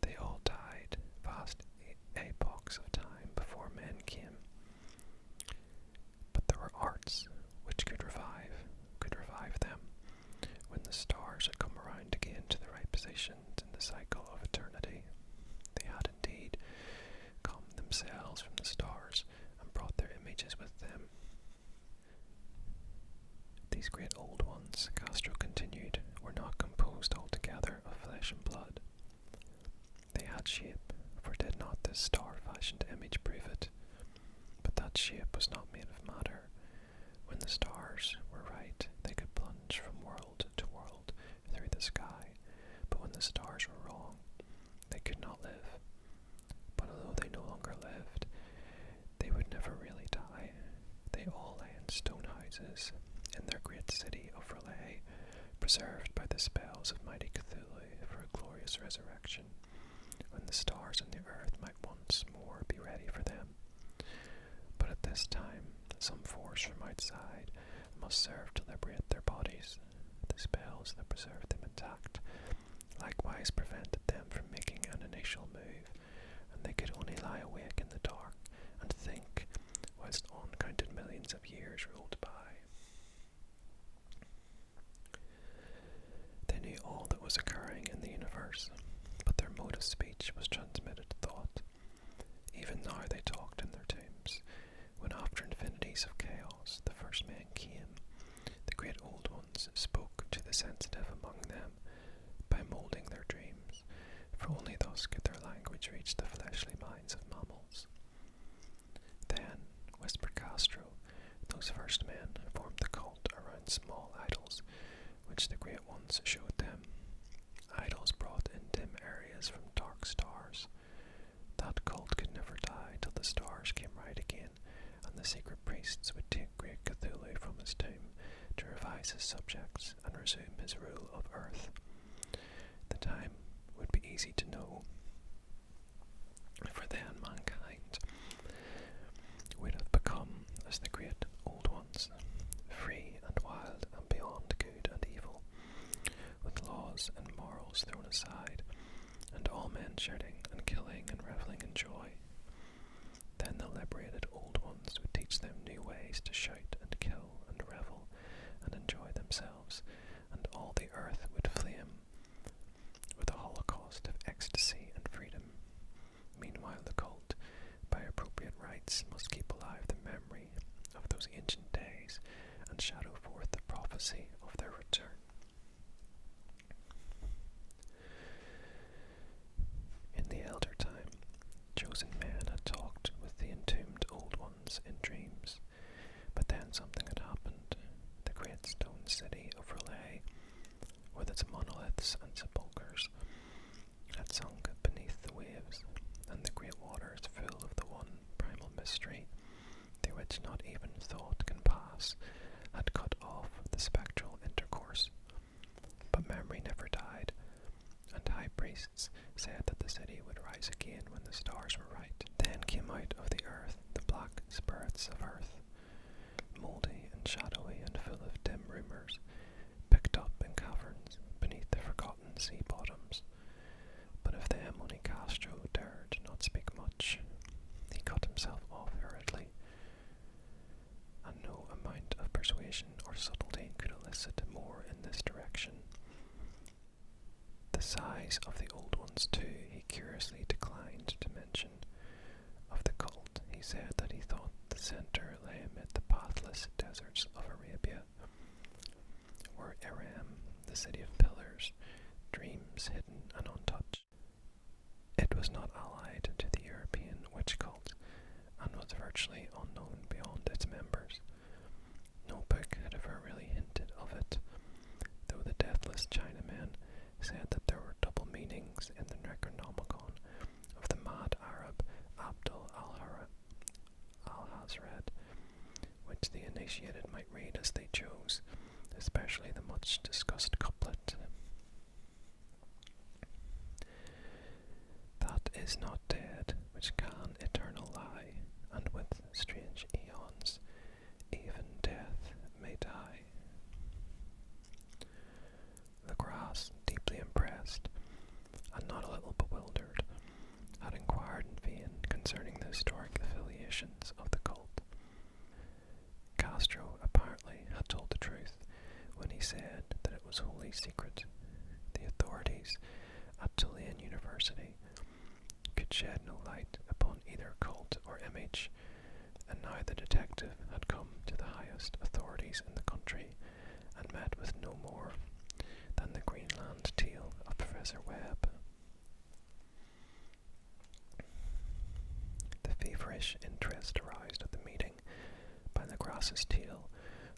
They all died, vast epochs of time before men came. But there were arts which could revive them, when the stars had come around again to the right positions in the cycle of eternity. They had indeed come themselves from the stars and brought their images with them. These great old ones, Castro continued, were not composed altogether of flesh and blood. They had shape, for did not this star-fashioned image prove it? But that shape was not made of matter. When the stars were right, they could plunge from world to world through the sky, but when the stars were wrong, they could not live. But although they no longer lived, they would never really die. They all lay in stone houses in their great city of Relay, preserved by the spells of mighty Cthulhu for a glorious resurrection, when the stars and the earth might once more be ready for them. But at this time, some force from outside must serve to liberate their bodies. The spells that preserved them intact likewise prevented them from making an initial move, and they could only lie awake in the dark and think whilst uncounted millions of years rolled by. They knew all that was occurring in the universe, but their mode of speech was transmitted thought. Even now they talked in their tombs, when after infinities of chaos the first men came. The great old ones spoke to the sensitive among them by moulding their dreams, for only thus could their language reach the fleshly minds of mammals. Then, whispered Castro, those first men formed the cult. and small idols, which the Great Ones showed them. Idols brought in dim areas from dark stars. That cult could never die till the stars came right again, and the secret priests would take great Cthulhu from his tomb to revise his subjects and resume his rule of Earth. The time would be easy to know, for then mankind would have become as the great old ones, free and wild and beyond good and evil, with laws and morals thrown aside, and all men shouting and killing and reveling in joy. Then the liberated old ones would teach them new ways to shout and kill and revel and enjoy themselves, and all the earth would flame with a holocaust of ecstasy and freedom. Meanwhile, the cult, by appropriate rites, must keep alive the memory of those ancient days and shadow forth the prophecy of their return. In the elder time, chosen men had talked with the entombed old ones in dreams, but then something had happened. The great stone city of Relay, with its monoliths and sepulchres, had sunk beneath the waves, and the great waters, full of the one primal mystery through which not even thought can pass, had cut off the spectral intercourse. But memory never died, and high priests said that the city would rise again when the stars were right. Then came out of the earth the black spirits of earth, mouldy and shadowy and full of dim rumours, picked up in caverns beneath the forgotten sea bottoms. But of them only Castro dared not speak much. He cut himself off hurriedly, and no amount of persuasion or subtlety could elicit more in this direction. The size of the old ones, too, he curiously declined to mention. Of the cult, he said that he thought the centre lay amid the pathless deserts of Arabia, where Aram, the city of pillars, dreams hidden and untouched. It was not allied to the European witch cult, and was virtually unknown beyond its members. No book had ever really hinted of it, though the deathless Chinamen said that there were double meanings in the Necronomicon of the mad Arab Abdul al-Hazred, which the initiated might read as they chose, especially the much discussed couplet. That is not dead which can eternal lie, and with strange aeons even death may die. Legras, deeply impressed, and not a little bewildered, had inquired in vain concerning the historic affiliations of the cult. Castro apparently had told the truth when he said that it was wholly secret. The authorities at Tulane University could shed no light upon either cult or image, and now the detective had come to the highest authorities in the country and met with no more than the Greenland tale of Professor Webb. The feverish interest aroused at the meeting by Legras's tale,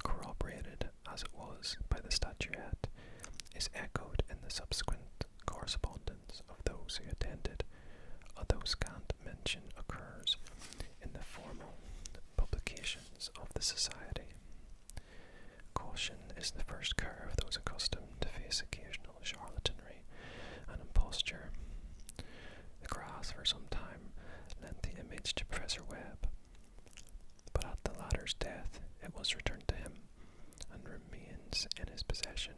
corroborated as it was by the statuette, is echoed in the subsequent correspondence of those who attended, although scant mention occurs in the formal publications of the Society. Caution is the first care of those accustomed to face occasional charlatanry and imposture. Legras for some time lent the image to Professor Webb, but at the latter's death it was returned to him, and remains in his possession,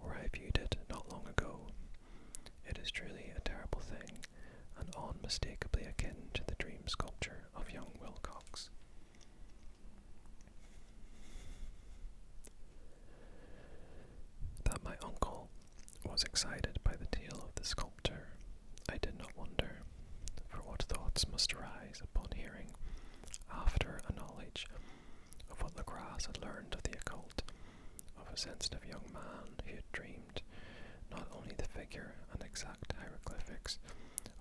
where I viewed it not long ago. It is truly a terrible thing, and unmistakably akin to the dream sculpture of young Wilcox. That my uncle was excited by the tale of the sculptor, I did not wonder, for what thoughts must arise upon hearing, after a knowledge of what Legras had learned of the occult, of a sensitive young man who had dreamed not only the figure and exact hieroglyphics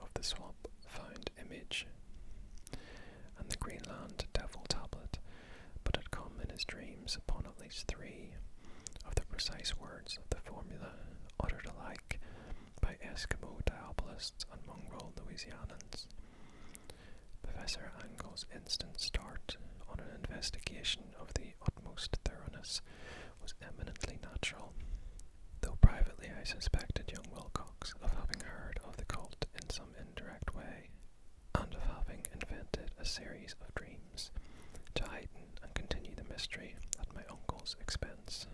of the swamp-found image and the Greenland devil tablet, but had come in his dreams upon at least 3 precise words of the formula uttered alike by Eskimo diabolists and mongrel Louisianans. Professor Angle's instant start on an investigation of the utmost thoroughness was eminently natural, though privately I suspected young Wilcox of having heard of the cult in some indirect way, and of having invented a series of dreams to heighten and continue the mystery at my uncle's expense.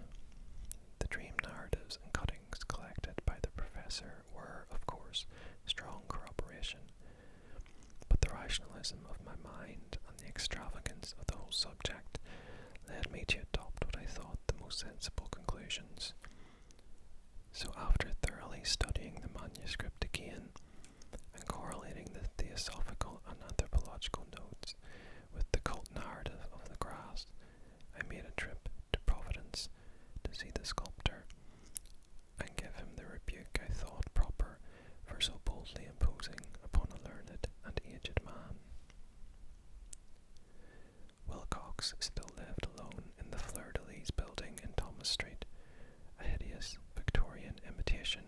The dream narratives and cuttings collected by the professor were, of course, strong corroboration, but the rationalism of my mind and the extravagance of the whole subject led me to adopt what I thought the most sensible conclusions. So after thoroughly studying the manuscript again, and correlating the theosophical and anthropological notes with the cult narrative of the grass, I made a trip to Providence to see the sculptor and give him the rebuke I thought proper for so boldly imposing upon a learned and aged man. Wilcox still lived alone in the Fleur-de-Lis building in Thomas Street, a hideous Victorian imitation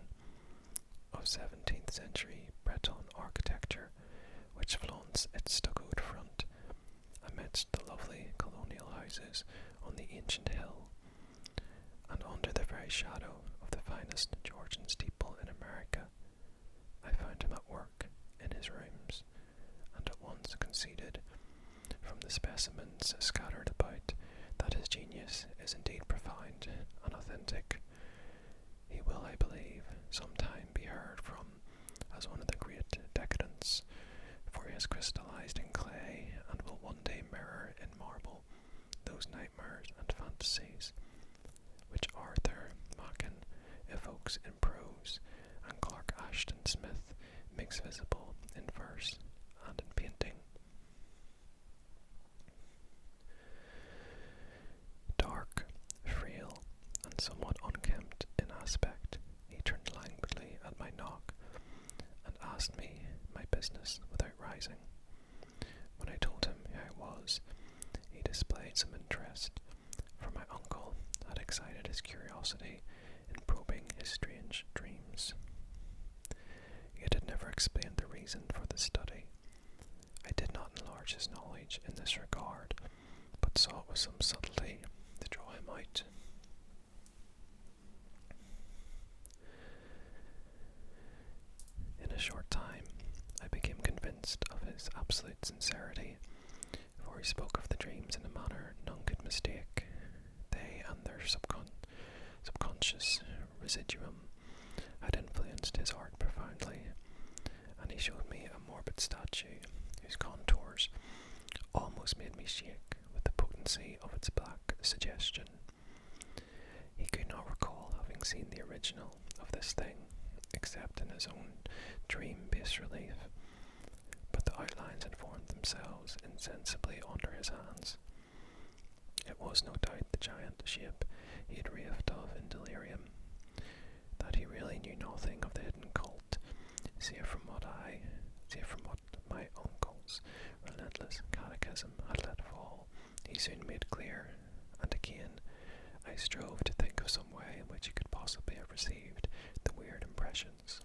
of 17th century Breton architecture which flaunts its stuccoed front amidst the lovely colonial houses on the ancient hill, and under the very shadow of the finest Georgian steeple in America. I found him at work in his rooms, and at once conceded, from the specimens scattered about, that his genius is indeed profound and authentic. He will, I believe, sometime be heard from as one of the great decadents, for he has crystallized in clay and will one day mirror in marble those nightmares and fantasies which Arthur Machen evokes in prose and Clark Ashton Smith makes visible in verse and in painting. Dark, frail, and somewhat unkempt in aspect, he turned languidly at my knock and asked me my business without rising. When I told him who I was, he displayed some interest, for my uncle had excited his curiosity in probing his strange dreams. Yet had never explained the reason for the study. I did not enlarge his knowledge in this regard, but sought with some subtlety to draw him out. In a short time, I became convinced of his absolute sincerity, for he spoke of the dreams in a manner none could mistake. They and their subconscious residuum had influenced his art profoundly, and he showed me a morbid statue whose contours almost made me shake with the potency of its black suggestion. He could not recall having seen the original of this thing, except in his own dream bas-relief, but the outlines informed themselves insensibly under his hands. It was no doubt the giant shape he had raved of in delirium, that he really knew nothing of the hidden cult, save from what my uncle's relentless catechism had let fall, he soon made clear, and again I strove to think of some way in which he could possibly have received the weird impressions.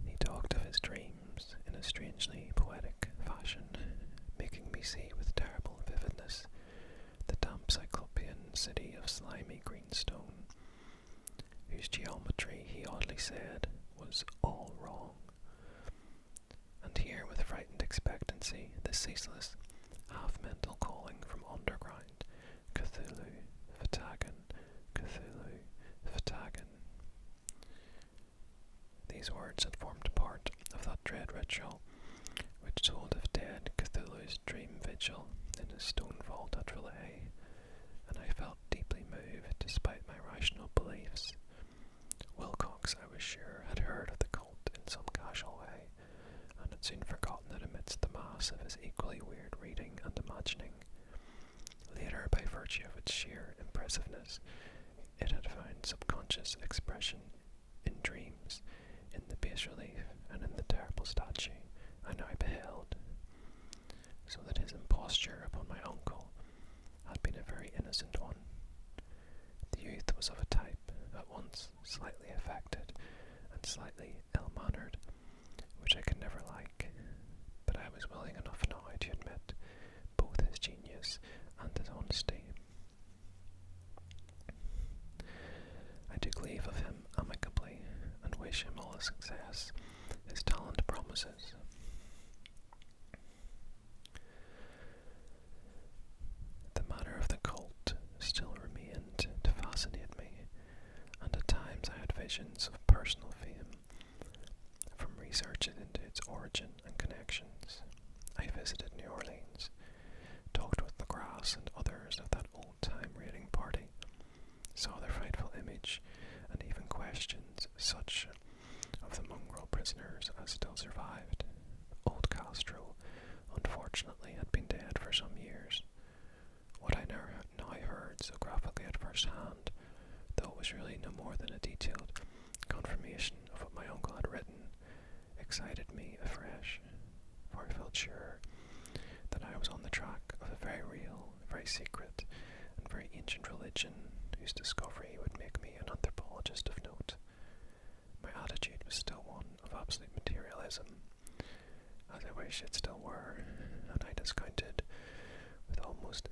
He talked of his dreams in a strangely poetic fashion, making me see with terrible vividness the damp cyclopean city of slimy green stone, whose geometry, he oddly said, was all wrong. And here, with frightened expectancy, the ceaseless, half-mental calling from underground, Cthulhu, Fatagan, Cthulhu, Fatagan. These words had formed part of that dread ritual which told of dead Cthulhu's dream vigil in his stone vault at Raleigh, and I felt deeply moved despite my rational beliefs. Wilcox, I was sure, had heard of the cult in some casual way, and had soon forgotten it amidst the mass of his equally weird reading and imagining. Later, by virtue of its sheer impressiveness, it had found subconscious expression in dreams, in the bas-relief, and in the terrible statue I now beheld, so that his imposture upon my uncle very innocent one. The youth was of a type at once slightly affected and slightly ill-mannered, which I could never like, but I was willing enough now to admit both his genius and his honesty. I took leave of him amicably and wish him all the success his talent promises. The matter of the cult still remained to fascinate me, and at times I had visions of personal fame from researching into its origin and connections. I visited New Orleans, talked with LaGrasse and others of that old-time raiding party, saw their frightful image, and even questioned such of the mongrel prisoners as still survived. Old Castro, unfortunately, had been dead for some years. What I now heard so graphically at first hand, though it was really no more than a detailed confirmation of what my uncle had written, excited me afresh, for I felt sure that I was on the track of a very real, very secret, and very ancient religion whose discovery would make me an anthropologist of note. My attitude was still one of absolute materialism, as I wish it still were, and I discounted with almost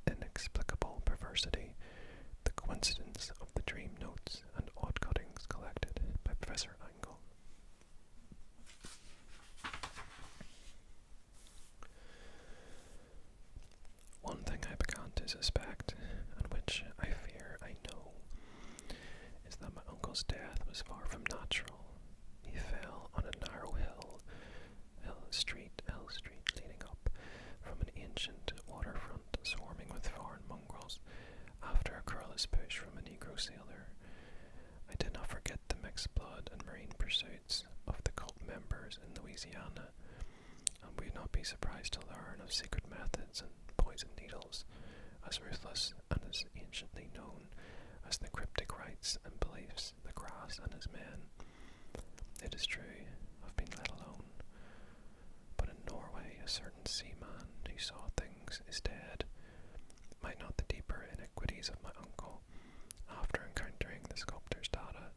inexplicable perversity the coincidence of the dream notes and odd cuttings collected by Professor Angle. One thing I began to suspect, and which I fear I know, is that my uncle's death was far from natural. He fell on a narrow hill street leading up from an ancient waterfront swarming with foreign mongrels after a careless push from a Negro sailor. I did not forget the mixed blood and marine pursuits of the cult members in Louisiana, and would not be surprised to learn of secret methods and poison needles, as ruthless and as anciently known as the cryptic rites and beliefs of LaGrasse and his men. It is true, I've been let alone, but in Norway a certain seaman who saw things is dead. Might not the deeper iniquities of my uncle, after encountering the sculptor's data,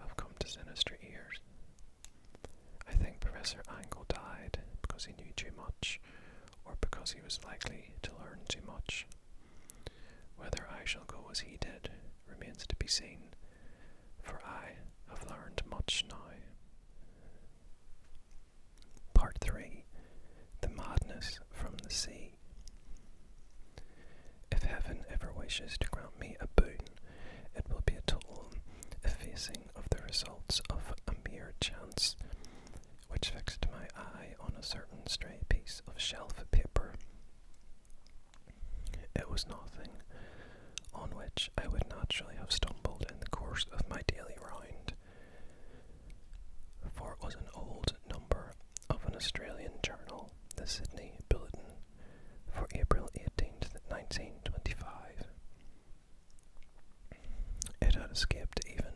have come to sinister ears? I think Professor Angle died because he knew too much, or because he was likely to learn too much. Whether I shall go as he did remains to be seen, for I have learned much now. Part 3. The Madness from the Sea. If heaven ever wishes to grant me a boon, it will be a total effacing of the results of a mere chance, which fixed my eye on a certain stray piece of shelf paper. It was nothing on which I would naturally have stumbled in the course of my daily round, for it was an old number of an Australian journal, the Sydney Bulletin, for April 18th, 1925. It had escaped even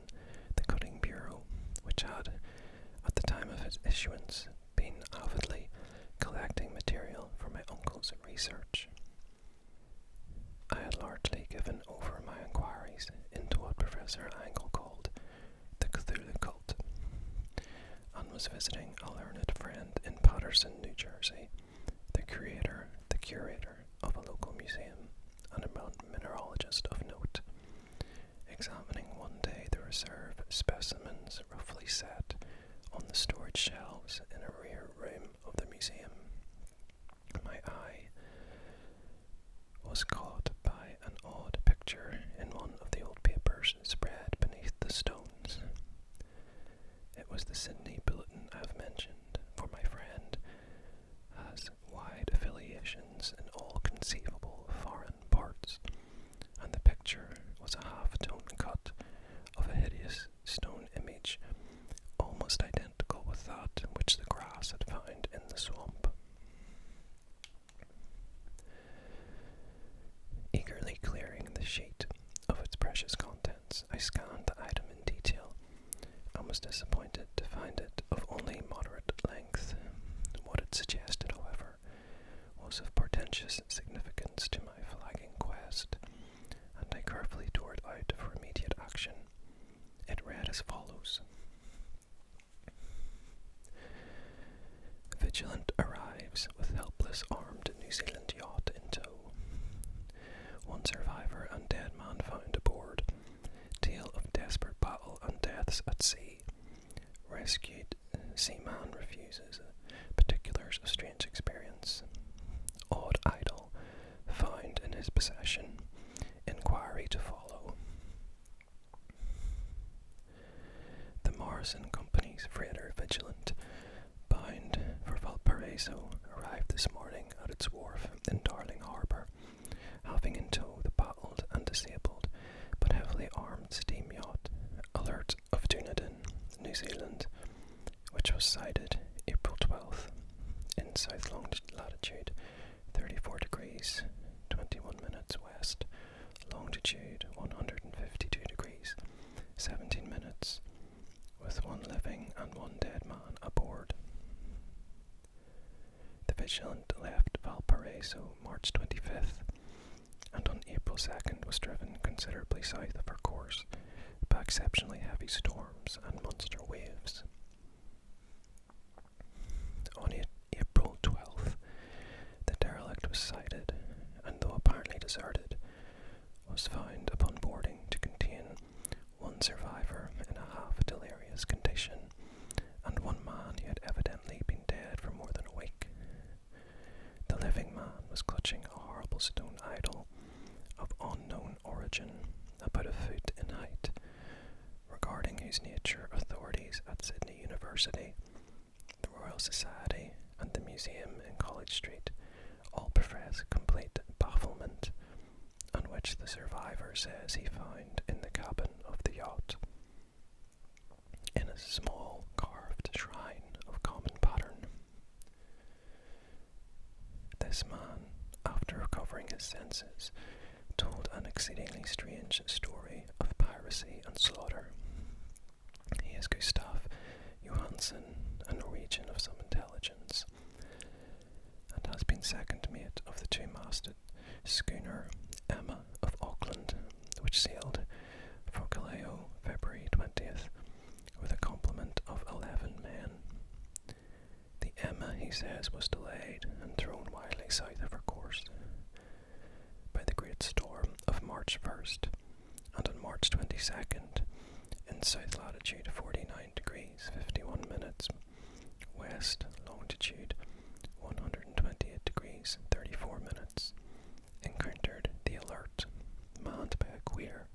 the cutting bureau, which had, at the time of its issuance, been avidly collecting material for my uncle's research. I had largely given over my inquiries into what Professor Angle called the Cthulhu cult, and was visiting a learned friend in Paterson, New Jersey, the curator of a local museum and a mineralogist of note, examining one day the reserve specimens roughly set on the storage shelves in a rear room of the museum. My eye was caught by an odd picture in one of the old papers spread beneath the stones. It was the Sydney Bulletin I have mentioned, for my friend has wide affiliations in all conceivable foreign parts, and the picture was a half-tone cut of a hideous stone image, almost identical with that which LaGrasse had found in the swamp. Eagerly clearing the sheet of its precious contents, I scanned the item in detail, and was disappointed to find it of only moderate length. What it suggested, however, was of portentous significance to my flagging quest, carefully tore it out for immediate action. It read as follows. Vigilant arrives with helpless armed New Zealand yacht in tow. One survivor and dead man found aboard. Tale of desperate battle and deaths at sea. Rescued seaman refuses. Particulars of strange experience. Odd idol found in his possession. Inquiry to follow. The Morrison Company's freighter Vigilant, bound for Valparaiso, arrived this morning at its wharf in Darling Harbour, having in tow the battled and disabled but heavily armed steam yacht Alert of Dunedin, New Zealand, which was sighted April 12th in south latitude 34 degrees 21 minutes west, longitude 152 degrees 17 minutes, with one living and one dead man aboard. The Vigilant left Valparaiso March 25th, and on April 2nd was driven considerably south of her course by exceptionally heavy storms and monster waves. On April 12th, the derelict was sighted, and though apparently deserted, was found upon boarding to contain one survivor in a half-delirious condition, and one man who had evidently been dead for more than a week. The living man was clutching a horrible stone idol of unknown origin, about a foot in height, regarding whose nature authorities at Sydney University, the Royal Society, and the museum in College Street all profess complete bafflement, and which the survivor says he found in the cabin of the yacht, in a small carved shrine of common pattern. This man, after recovering his senses, told an exceedingly strange story of piracy and slaughter. He is Gustav Johansen, a Norwegian of some intelligence, and has been second mate of the two-masted schooner Emma of Auckland, which sailed for Callao February 20th with a complement of 11 men. The Emma, he says, was delayed and thrown wildly south of her course by the great storm of March 1st, and on March 22nd, in south latitude 49 degrees 51 minutes west, longitude 128 degrees 34 minutes, encountered the Alert, manned by a queer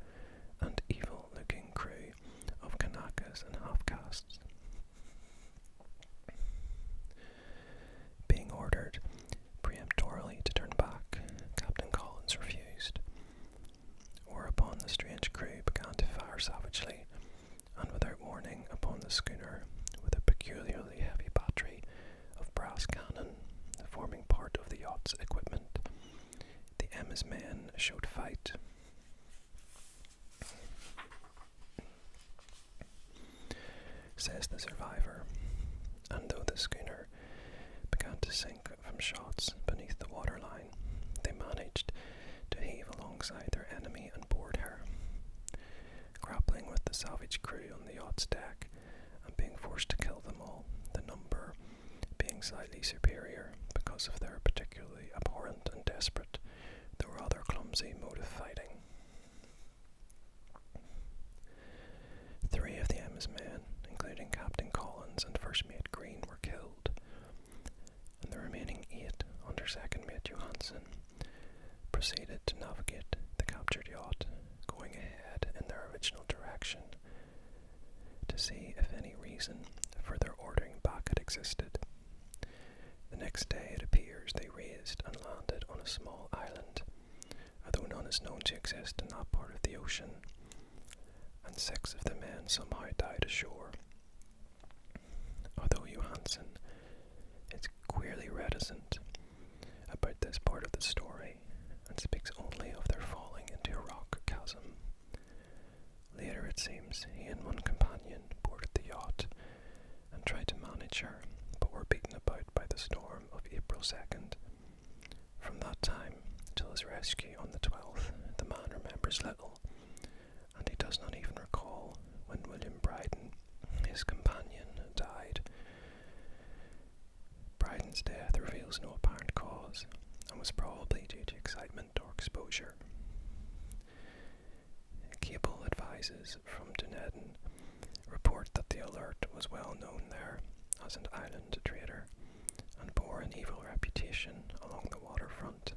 and evil-looking crew of Kanakas and half-castes. Being ordered peremptorily to turn back, Captain Collins refused, whereupon the strange crew began to fire savagely and without warning upon the schooner with a peculiarly heavy battery of brass cannon forming part of the yacht's equipment. The Emma's men showed fight. Says the survivor, and though the schooner began to sink from shots beneath the waterline, they managed to heave alongside their enemy and board her. Grappling with the savage crew on the yacht's deck and being forced to kill them all, the number being slightly superior because of their particularly abhorrent and desperate, though rather clumsy, mode of fighting. 3 of the Emma's men, including Captain Collins and First Mate Green, were killed, and the remaining 8, under Second Mate Johansen, proceeded to navigate the captured yacht, going ahead in their original direction, to see if any reason for their ordering back had existed. The next day, it appears, they raised and landed on a small island, although none is known to exist in that part of the ocean, and 6 of the men somehow died ashore. Although Johansen is queerly reticent about this part of the story and speaks only of their falling into a rock chasm. Later, it seems, he and one companion boarded the yacht and tried to manage her, but were beaten about by the storm of April 2nd. From that time till his rescue on the 12th, the man remembers remembers little, and he does not even recall when William Bryden, his companion, died. Bryden's death reveals no apparent cause, and was probably due to excitement or exposure. Cable advices from Dunedin report that the Alert was well known there as an island trader and bore an evil reputation along the waterfront.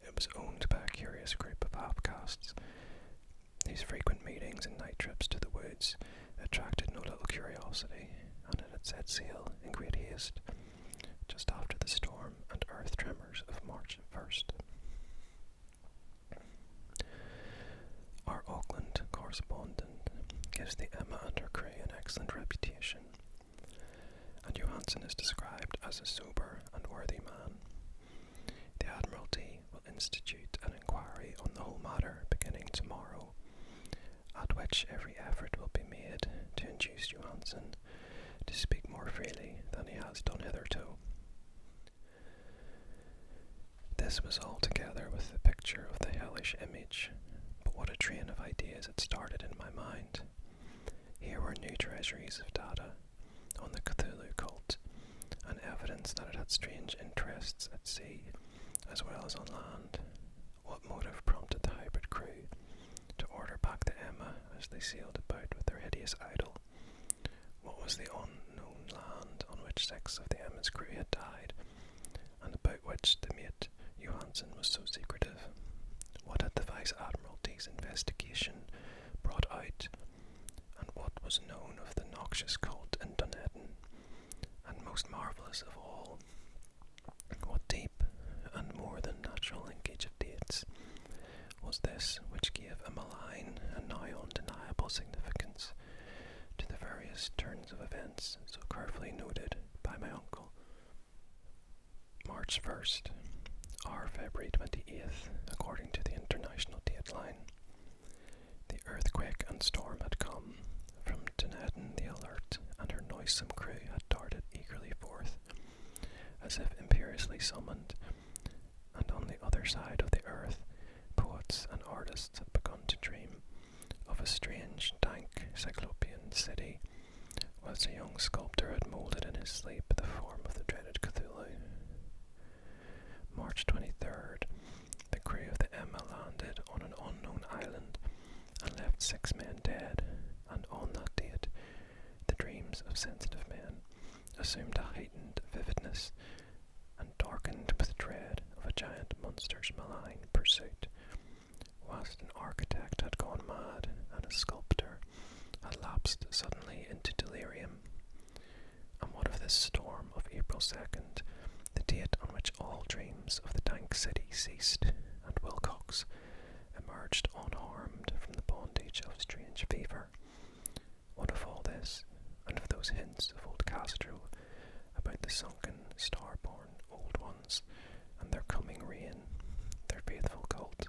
It was owned by a curious group of half-castes whose frequent meetings and night trips to the woods attracted no little curiosity, and it had set sail in great haste just after the storm and earth tremors of March 1st. Our Auckland correspondent gives the Emma and her crew an excellent reputation, and Johansen is described as a sober and worthy man. The Admiralty will institute an inquiry on the whole matter beginning tomorrow, at which every effort will be made to induce Johansen to speak more freely than he has done hitherto. This was all together with the picture of the hellish image, but what a train of ideas had started in my mind. Here were new treasuries of data on the Cthulhu cult, and evidence that it had strange interests at sea as well as on land. What motive prompted the hybrid crew to order back the Emma as they sailed about with their hideous idol? What was the unknown land on which 6 of the Emma's crew had died, and about which the mate Johansen was so secretive? What had the Vice Admiralty's investigation brought out, and what was known of the noxious cult in Dunedin? And most marvellous of all, what deep and more than natural linkage of dates was this which gave a malign and now undeniable significance to the various turns of events so carefully noted by my uncle. March 1st, or February 28th, according to the international dateline. The earthquake and storm had come. From Dunedin the Alert and her noisome crew had darted eagerly forth, as if imperiously summoned, and on the other side of the earth poets and artists had begun to dream of a strange, dank, cyclopean city, whilst a young sculptor had moulded in his sleep the form of the dreaded Cthulhu. March 23rd, the crew of the Emma landed on an unknown island and left 6 men dead, and on that date the dreams of sensitive men assumed a heightened vividness and darkened with dread of a giant monster's malign pursuit, whilst an architect had gone mad and a sculptor had lapsed suddenly into delirium. And what of this storm of April 2nd, the date on which all dreams of the dank city ceased, and Wilcox emerged unharmed from the bondage of strange fever? What of all this, and of those hints of old Castro about the sunken, star-born old ones, and their coming reign, their faithful cult,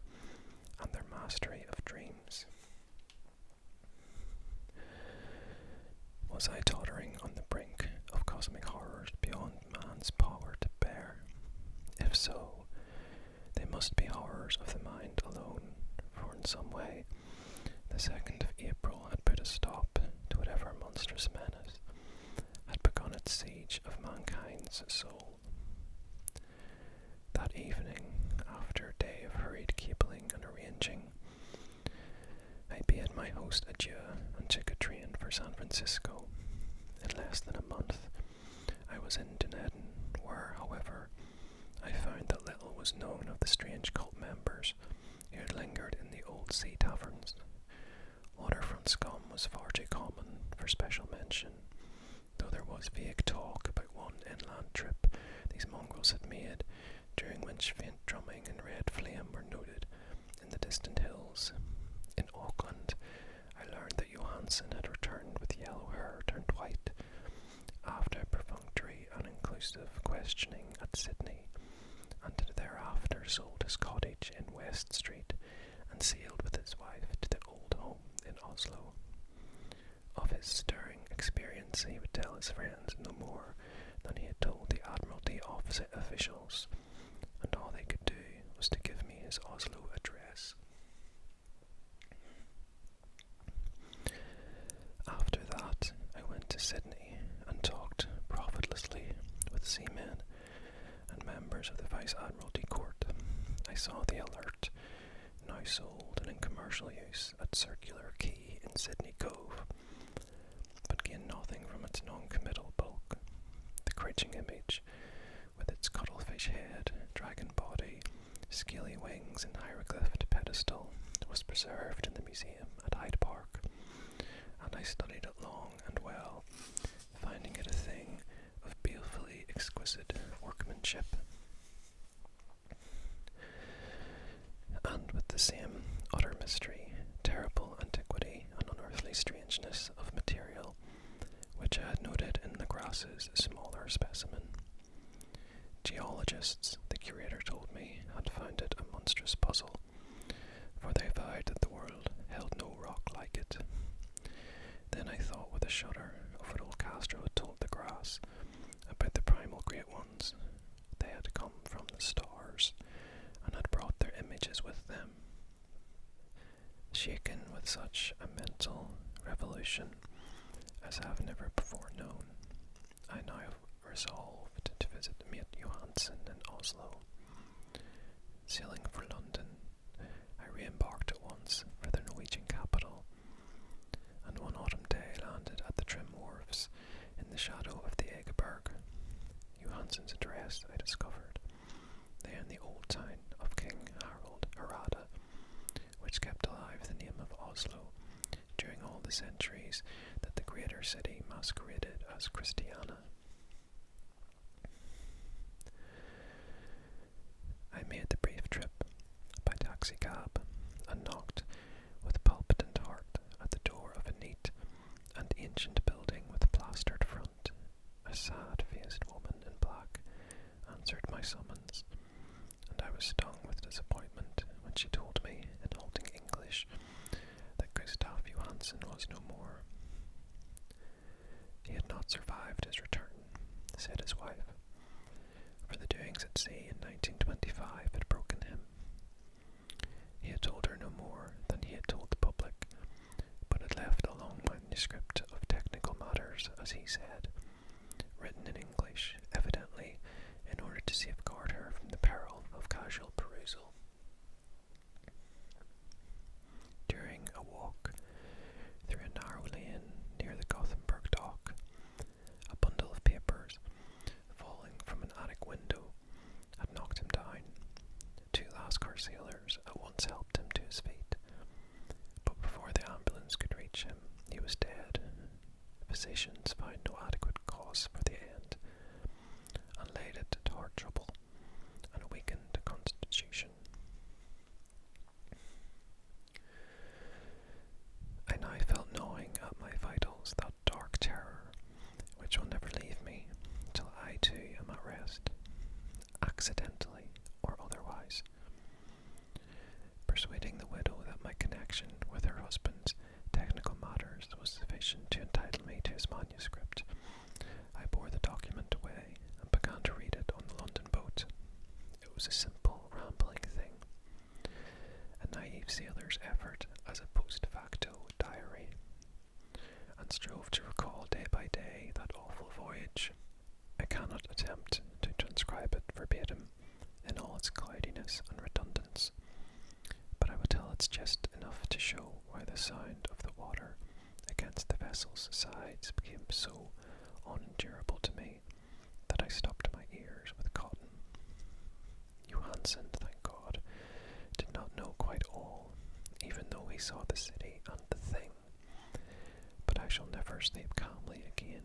and their mastery of dreams? Was I tottering on the brink of cosmic horrors beyond man's power to bear? If so, they must be horrors of the mind alone, for in some way the 2nd of April had put a stop to whatever monstrous menace had begun its siege of mankind's soul. That evening, after a day of hurried cabling and arranging, I bade my host adieu and took a train for San Francisco. In less than a month, I was in Dunedin, where, however, I found that little was known of the strange cult members who had lingered in the old sea taverns. Waterfront scum was far too common for special mention, though there was vague talk about one inland trip these mongrels had made, during which faint drumming and red flame were noted in the distant hills. In Auckland, I learned that Johansen had returned with yellow hair turned white, after perfunctory and inclusive questioning at Sydney, and thereafter sold his cottage in West Street and sailed with his wife to the old home in Oslo. Of his stirring experience he would tell his friends no more than he had told the Admiralty opposite officials, and all they could do was to give me his Oslo address. to Sydney and talked profitlessly with seamen and members of the Vice Admiralty Court. I saw the Alert, now sold and in commercial use at Circular Quay in Sydney Cove, but gained nothing from its non-committal bulk. The crouching image, with its cuttlefish head, dragon body, scaly wings and hieroglyphed pedestal, was preserved in the museum at Hyde Park, and I studied it long and well, finding it a thing of balefully exquisite workmanship. And with the same utter mystery, terrible antiquity, and unearthly strangeness of material, which I had noted in the Grass's smaller specimen. Geologists, the curator told me, had found it a monstrous puzzle, for they vowed that the world held no rock like it. Then I thought with a shudder of what old Castro had told the Grass about the primal great ones. They had come from the stars, and had brought their images with them. Shaken with such a mental revolution as I have never before known, I now resolved to visit Mate Johansen in Oslo. Sailing for London, I re-embarked at once for the Norwegian capital, and one autumn day landed at the trim wharves in the shadow of the Egeberg. Johansen's address, I discovered, lay in the old town of King Harald Harada, which kept alive the name of Oslo during all the centuries that the greater city masqueraded as Christiana. I made the brief trip by taxicab and knocked with palpitant heart at the door of a neat and ancient building with a plastered front. A sad-faced woman in black answered my summons, and I was stung with disappointment when she told me in halting English that Gustav Johansen was no more. He had not survived his return, said his wife, for the doings at sea in 1925 had broken him. He had told her no more than he had told the public, but had left a long manuscript of technical matters, as he said, written in English, evidently in order to safeguard her from the peril of casual perusal. During a walk through a narrow lane near the Gothenburg dock, a bundle of papers, falling from an attic window, had knocked him down. Two Lascar sailors at once helped him to his feet, but before the ambulance could reach him, he was dead. Physicians found no adequate cause for the end, and laid it to heart trouble and a weakened constitution. I now felt gnawing at my vitals that dark terror which will never leave me till I too am at rest, accidentally or otherwise. Persuading the widow that my connection with her husband's technical matters was sufficient to entitle me to his manuscript, I bore the document away and began to read it on the London boat. It was a simple, rambling thing, a naive sailor's effort as a post facto diary, and strove to recall day by day that awful voyage. I cannot attempt to transcribe it verbatim in all its cloudiness and redundance, but I will tell its gist enough to show why the sound of the water against the vessel's sides became so unendurable to me that I stopped my ears with cotton. Johansen, thank God, did not know quite all, even though he saw the city and the thing, but I shall never sleep calmly again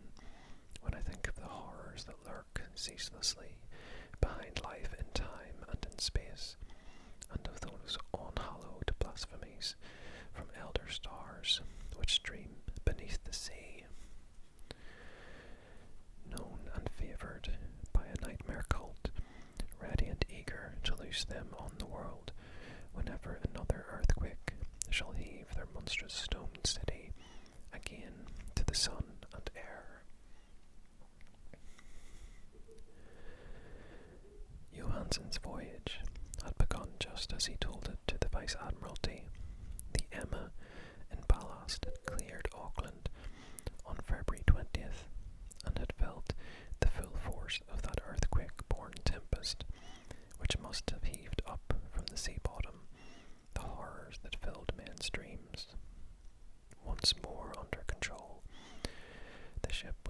when I think of the horrors that lurk ceaselessly behind life in time and in space, and of those unhallowed blasphemies from elder stars which stream beneath the sea. Known and favoured by a nightmare cult, ready and eager to loose them on the world whenever another earthquake shall heave their monstrous stone city again to the sun and air. Johansen's voyage had begun just as he told it to the Vice Admiralty. The Emma in ballast had cleared Auckland on February 20th,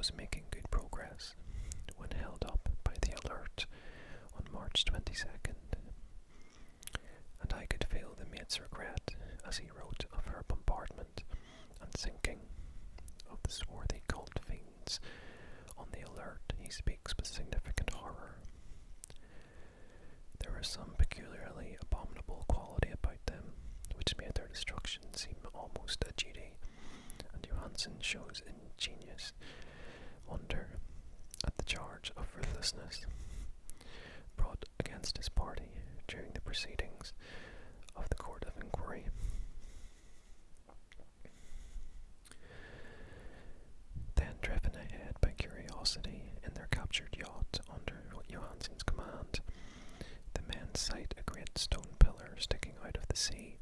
was making good progress when held up by the alert on March 22nd, and I could feel the mate's regret as he wrote of her bombardment and sinking, of the swarthy cult fiends on the alert. He speaks with significant horror. There was some peculiarly abominable quality about them, which made their destruction seem almost a duty, and Johansen shows ingenious wonder at the charge of ruthlessness brought against his party during the proceedings of the Court of Inquiry. Then, driven ahead by curiosity in their captured yacht under Johansen's command, the men sight a great stone pillar sticking out of the sea,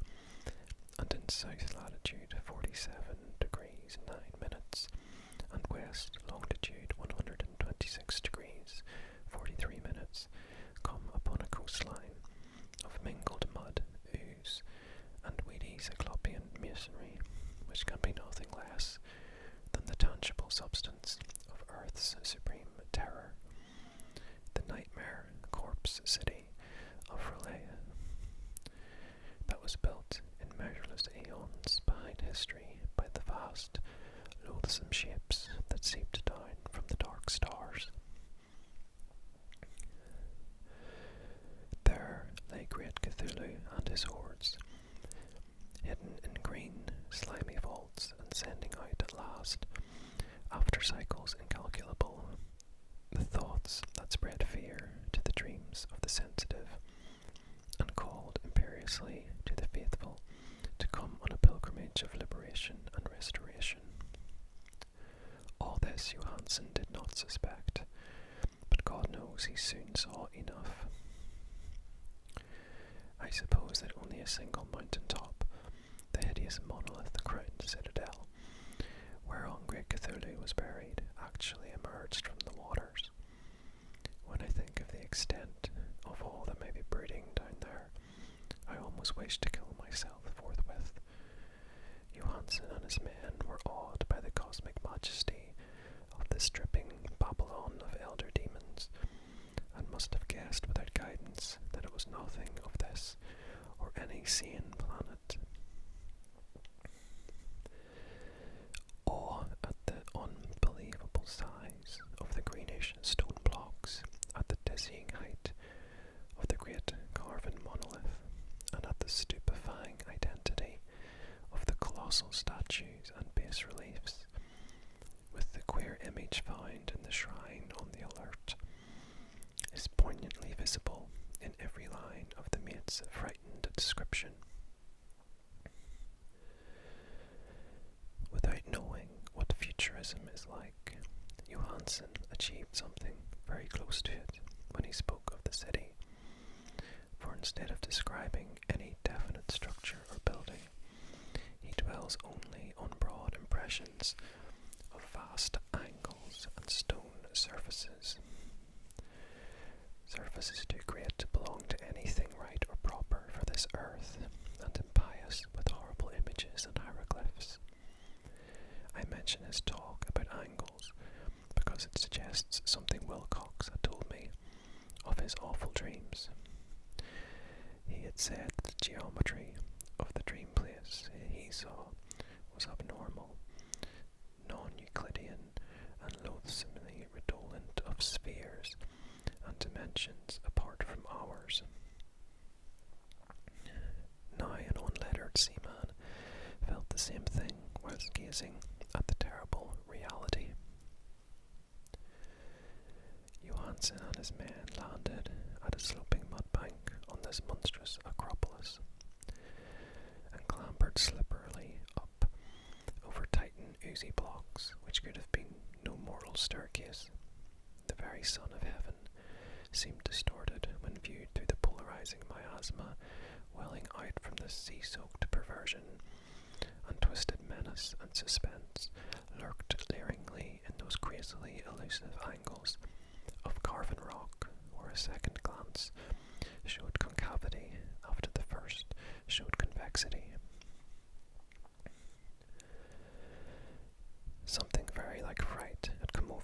and in south latitude 47 degrees 9 minutes, and west longitude 126 degrees 43 minutes, come upon a coastline of mingled mud, ooze, and weedy cyclopean masonry, which can be nothing less than the tangible substance of Earth's supreme terror, the nightmare corpse city of Relaya, that was built in measureless aeons behind history by the vast, loathsome shapes that seeped down from the dark stars. There lay great Cthulhu and his hordes, hidden in green, slimy vaults and sending out at last, after cycles incalculable, the thoughts that spread fear to the dreams of the sensitive, and called imperiously to the faithful to come on a pilgrimage of liberation and restoration. All this Johansen did not suspect, but God knows he soon saw enough. I suppose that only a single mountain top, the hideous monolith-crowned citadel, whereon great Cthulhu was buried, actually emerged from the waters. When I think of the extent of all that may be brooding down there, I almost wish to kill myself forthwith. Johansen and his men were awed by the cosmic majesty of this dripping Babylon of elder demons, and must have guessed without guidance that it was nothing of this or any sane planet. Awe at the unbelievable size of the greenish stone blocks, at the dizzying height of the great carven monolith, and at the stupefying identity of the colossal statues and bas-reliefs, with the queer image found in the shrine on the alert, is poignantly visible in every line of the mate's frightened description. Without knowing what futurism is like, Johansen achieved something very close to it when he spoke of the city, for instead of describing any definite structure or building, he dwells only on broad impressions of vast angles and stone surfaces. Surfaces too great to belong to anything right or proper for this earth, and impious with horrible images and hieroglyphs. I mention his talk about angles because it suggests something Wilcox had told me of his awful dreams. He had said that the geometry of the dream place he saw was abnormal, non-Euclidean, and loathsomely redolent of spheres and dimensions apart from ours. Now an unlettered seaman felt the same thing whilst gazing at the terrible reality. Johansen and his men landed at a sloping mud bank on this monstrous acropolis, and clambered slipperily up over Titan oozy blocks, which could have been no mortal staircase. The very sun of heaven seemed distorted when viewed through the polarizing miasma welling out from the sea-soaked perversion, and twisted menace and suspense lurked leeringly in those crazily elusive angles of carven rock, where a second glance showed concavity after the first showed convexity. Something very like fright had come over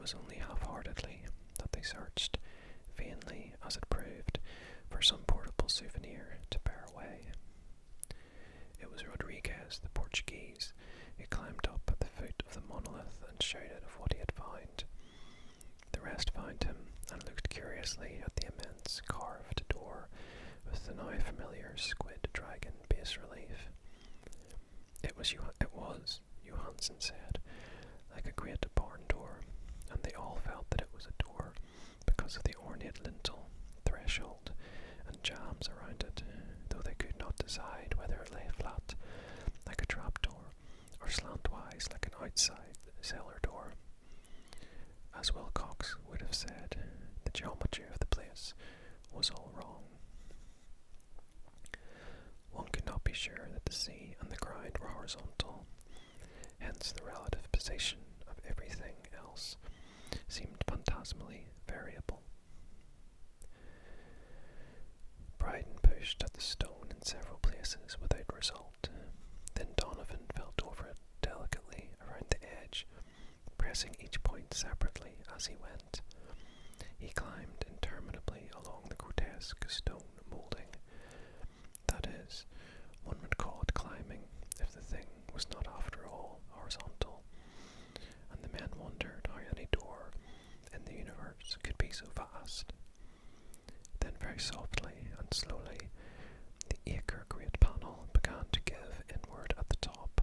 was only half-heartedly that they searched, vainly as it proved, for some portable souvenir to bear away. It was Rodriguez, the Portuguese, who climbed up at the foot of the monolith and shouted of what he had found. The rest found him and looked curiously at the immense carved door with the now familiar squid dragon bas-relief. It was, Johansen said, like a great barn door, and they all felt that it was a door because of the ornate lintel, threshold, and jambs around it, though they could not decide whether it lay flat, like a trapdoor, or slantwise like an outside cellar door. As Wilcox would have said, the geometry of the place was all wrong. One could not be sure that the sea and the ground were horizontal, hence the relative position of everything else seemed phantasmally variable. Bryden pushed at the stone in several places without result. Then Donovan felt over it delicately around the edge, pressing each point separately as he went. He climbed interminably along the grotesque stone moulding. That is, one would call it climbing if the thing was not after all horizontal, and the men wondered how any door in the universe could be so vast. Then very softly and slowly the acre great panel began to give inward at the top,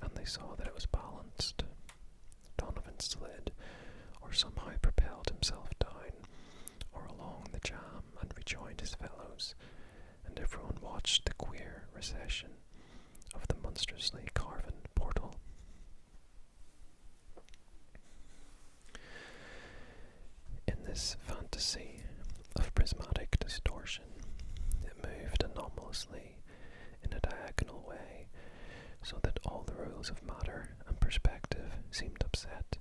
and they saw that it was balanced. Donovan slid, or somehow propelled himself down, or along the jamb and rejoined his fellows, and everyone watched the queer recession of the monstrously carven portal. In this fantasy of prismatic distortion, it moved anomalously in a diagonal way, so that all the rules of matter and perspective seemed upset.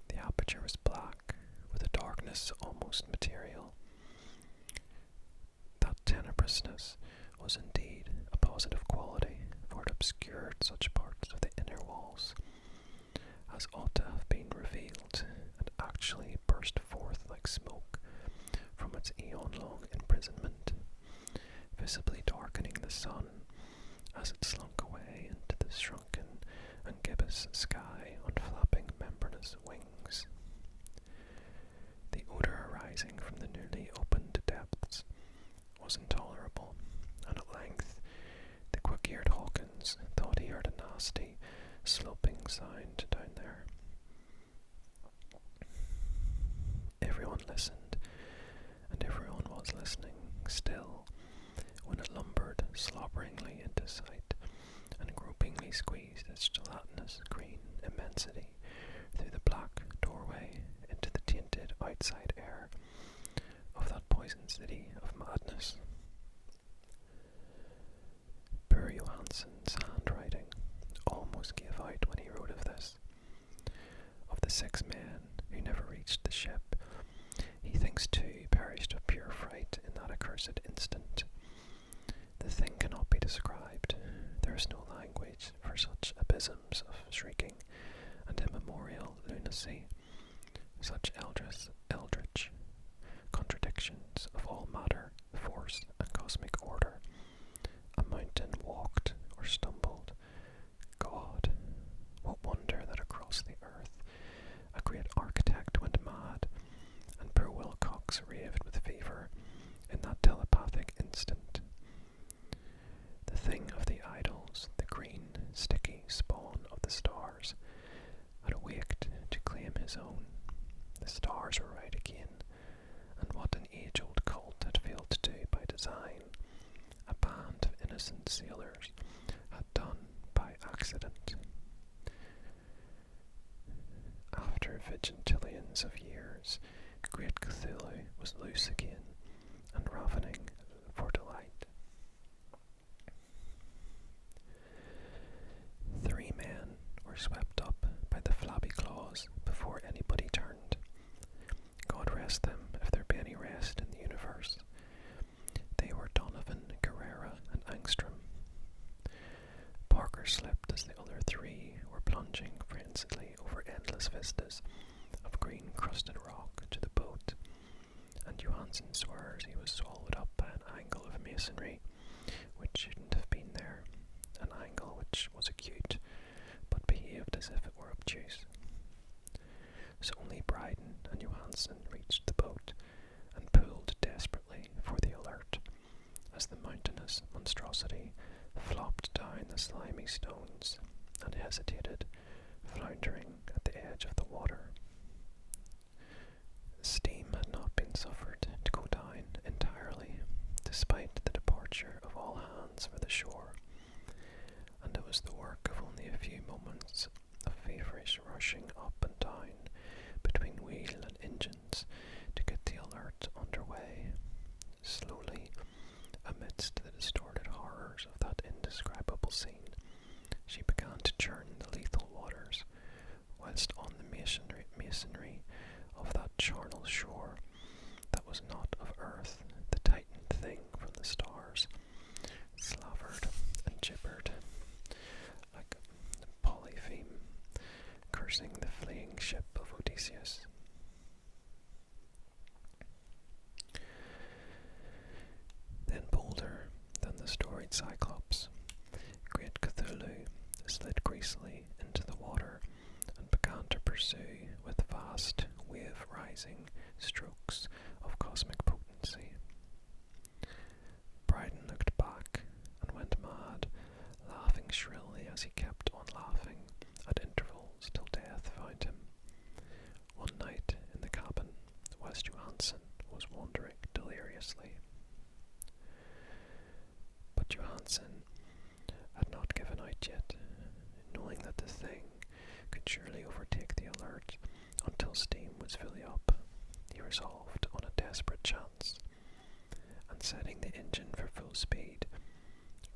The aperture was black, with a darkness almost material. That tenebrousness was indeed a positive quality, for it obscured such parts of the inner walls as ought to have been revealed, and actually burst forth like smoke from its eon-long imprisonment, visibly darkening the sun as it slunk away into the shrunken and gibbous sky on flapping membranous wings. The odour arising from the newly opened depths was intolerable, and at length the quick-eared Hawkins thought he heard a nasty, sloping sound down there. Everyone listened, and everyone was listening still, when it lumbered slobberingly into sight, and gropingly squeezed its gelatinous green immensity through the black doorway into the tainted outside air of that poison city of madness. Poor Johansen's handwriting almost gave out when he wrote of this. Of the 6 men who never reached the ship, he thinks 2 perished of pure fright in that accursed instant. The thing cannot be described. There is no language for such abysms of shrieking and immemorial lunacy, such eldritch contradictions of all matter, force, and cosmic order. A mountain walked or stumbled. God, what wonder that across the earth a great architect went mad, and poor Wilcox raved with fever in that telepathic instant. The thing of the idols, the green, sticky spawn of the stars, had awaked to claim his own. The stars were right again, and what an age-old cult had failed to do by design, a band of innocent sailors had done by accident. After vigintillions of years, great Cthulhu was loose again, and ravening for delight. 3 men were swept up by the flabby claws before anybody turned. God rest them, if there be any rest in the universe. They were Donovan, Guerrera, and Angstrom. Parker slipped as the other 3 were plunging frenziedly over endless vistas Johansen swears he was swallowed up by an angle of masonry which shouldn't have been there, an angle which was acute, but behaved as if it were obtuse. So only Bryden and Johansen reached the boat and pulled desperately for the Alert as the mountainous monstrosity flopped down the slimy stones and hesitated, floundering at the edge of the water. Steam had not been suffered to go down entirely, despite the departure of all hands for the shore, and it was the work of only a few moments of feverish rushing up and down between wheel and engines to get the Alert under way. Slowly, amidst the distorted horrors of that indescribable scene, she began to churn the lethal waters, whilst on the masonry of that charnel shore that was not of earth, the tightened thing from the stars slavered and gibbered like Polypheme cursing the fleeing ship of Odysseus. Then bolder than the storied Cyclops, great Cthulhu slid greasily into the water and began to pursue with vast wave-rising strokes of cosmic potency. Bryden looked back and went mad, laughing shrilly as he kept on laughing at intervals till death found him. One night in the cabin, whilst Johansen was wandering deliriously. But Johansen had not given out yet, knowing that the thing could surely overtake the Alert until steam was fully up. He resolved on a desperate chance, and setting the engine for full speed,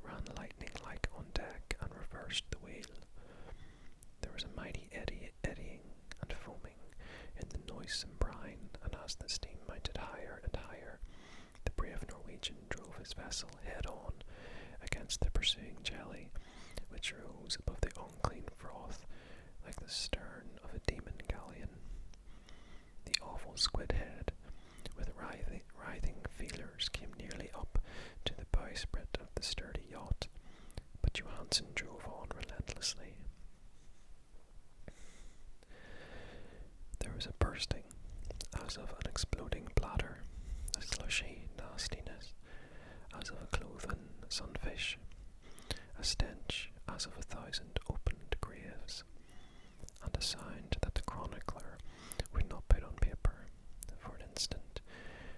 ran lightning-like on deck and reversed the wheel. There was a mighty eddying and foaming in the noisome brine, and as the steam mounted higher and higher, the brave Norwegian drove his vessel head-on against the pursuing jelly, which rose above the unclean froth like the stern of a demon galleon. The awful squid head, with writhing feelers, came nearly up to the bowsprit of the sturdy yacht, but Johansen drove on relentlessly. There was a bursting, as of an exploding bladder, a slushy nastiness, as of a cloven sunfish, a stench as of 1,000 opened graves, and a sound that the chronicler would not put on paper. For an instant,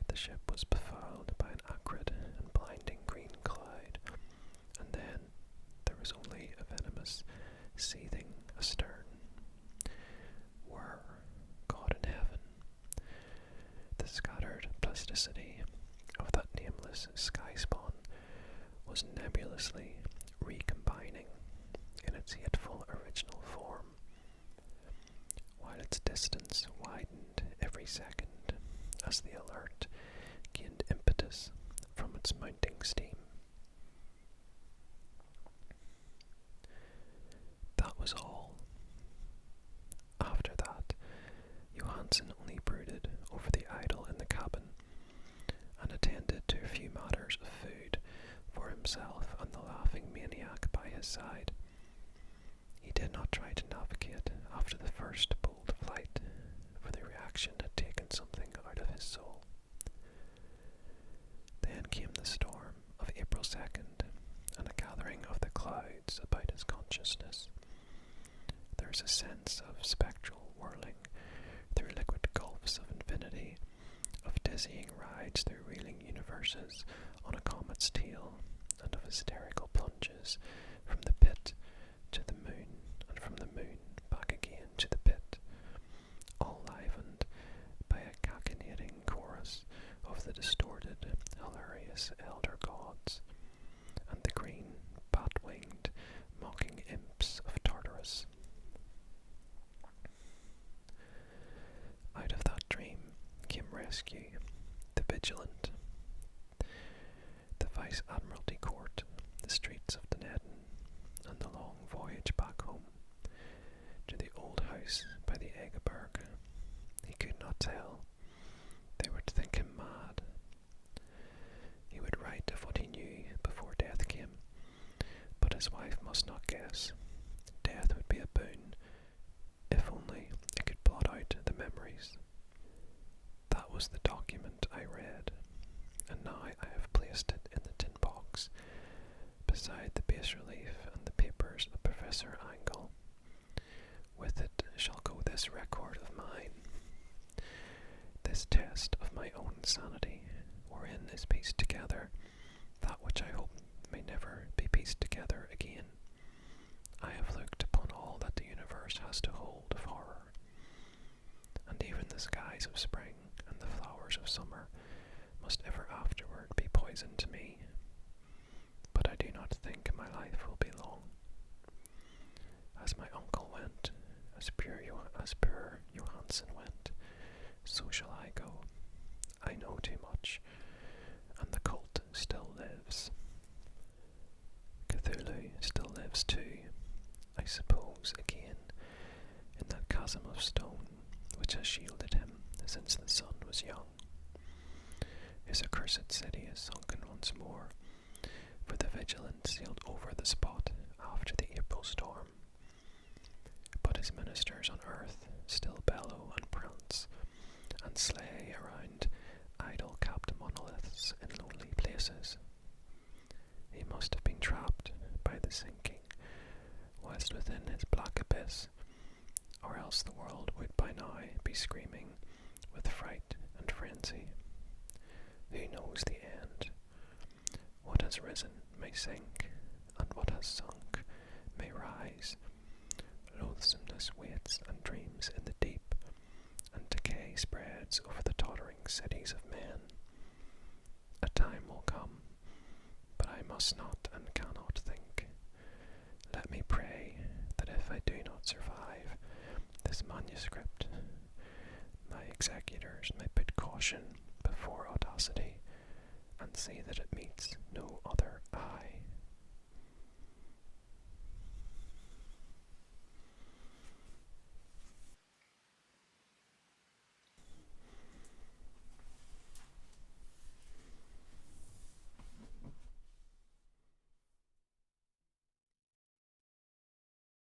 the ship was befouled by an acrid and blinding green cloud, and then there was only a venomous seething astern. Whirr, God in heaven! The scattered plasticity of that nameless sky spawn was nebulously recombining in its hateful original form, while its distance widened every second as the Alert gained impetus from its mounting steam. That was all. After that, Johansen only brooded over the idol in the cabin and attended to a few matters of food for himself and the laughing maniac by his side. He did not try to navigate after the first bold flight, for the reaction had taken something out of his soul. Then came the storm of April 2nd, and a gathering of the clouds about his consciousness. There is a sense of spectral whirling through liquid gulfs of infinity, of dizzying rides through reeling universes on a comet's tail, and of hysterical plunges from the pit to the moon, and from the moon back again to the pit, all livened by a cachinnating chorus of the distorted, hilarious elder gods, and the green, bat-winged, mocking imps of Tartarus. Out of that dream came rescue, the vigilant, the Vice-Admiralty Court, the streets of Dunedin, and the long voyage back home to the old house by the Egeberg. He could not tell. They would think him mad, document I read, and now I have placed it in the tin box beside the bas relief and the papers of Professor Angle. With it shall go this record of mine, this test of my own sanity, wherein is pieced together that which I hope may never be pieced together again. I have looked upon all that the universe has to hold of horror, and even the skies of spring and the flowers of summer must ever afterward be poison to me. But I do not think my life will be long. As my uncle went, as poor Johansen went, so shall I go. I know too much, and the cult still lives. Cthulhu still lives too, I suppose, again, in that chasm of stone which has shielded him since the sun was young. His accursed city is sunken once more, for the vigilance sailed over the spot after the April storm. But his ministers on earth still bellow and prance, and slay around idle capped monoliths in lonely places. He must have been trapped by the sinking, whilst within his black abyss, or else the world would by now be screaming with fright and frenzy. Who knows the end? What has risen may sink, and what has sunk may rise. Loathsomeness waits and dreams in the deep, and decay spreads over the tottering cities of men. A time will come, but I must not and cannot think. Let me pray that if I do not survive this manuscript, my executors may put caution before audacity, and see that it meets no other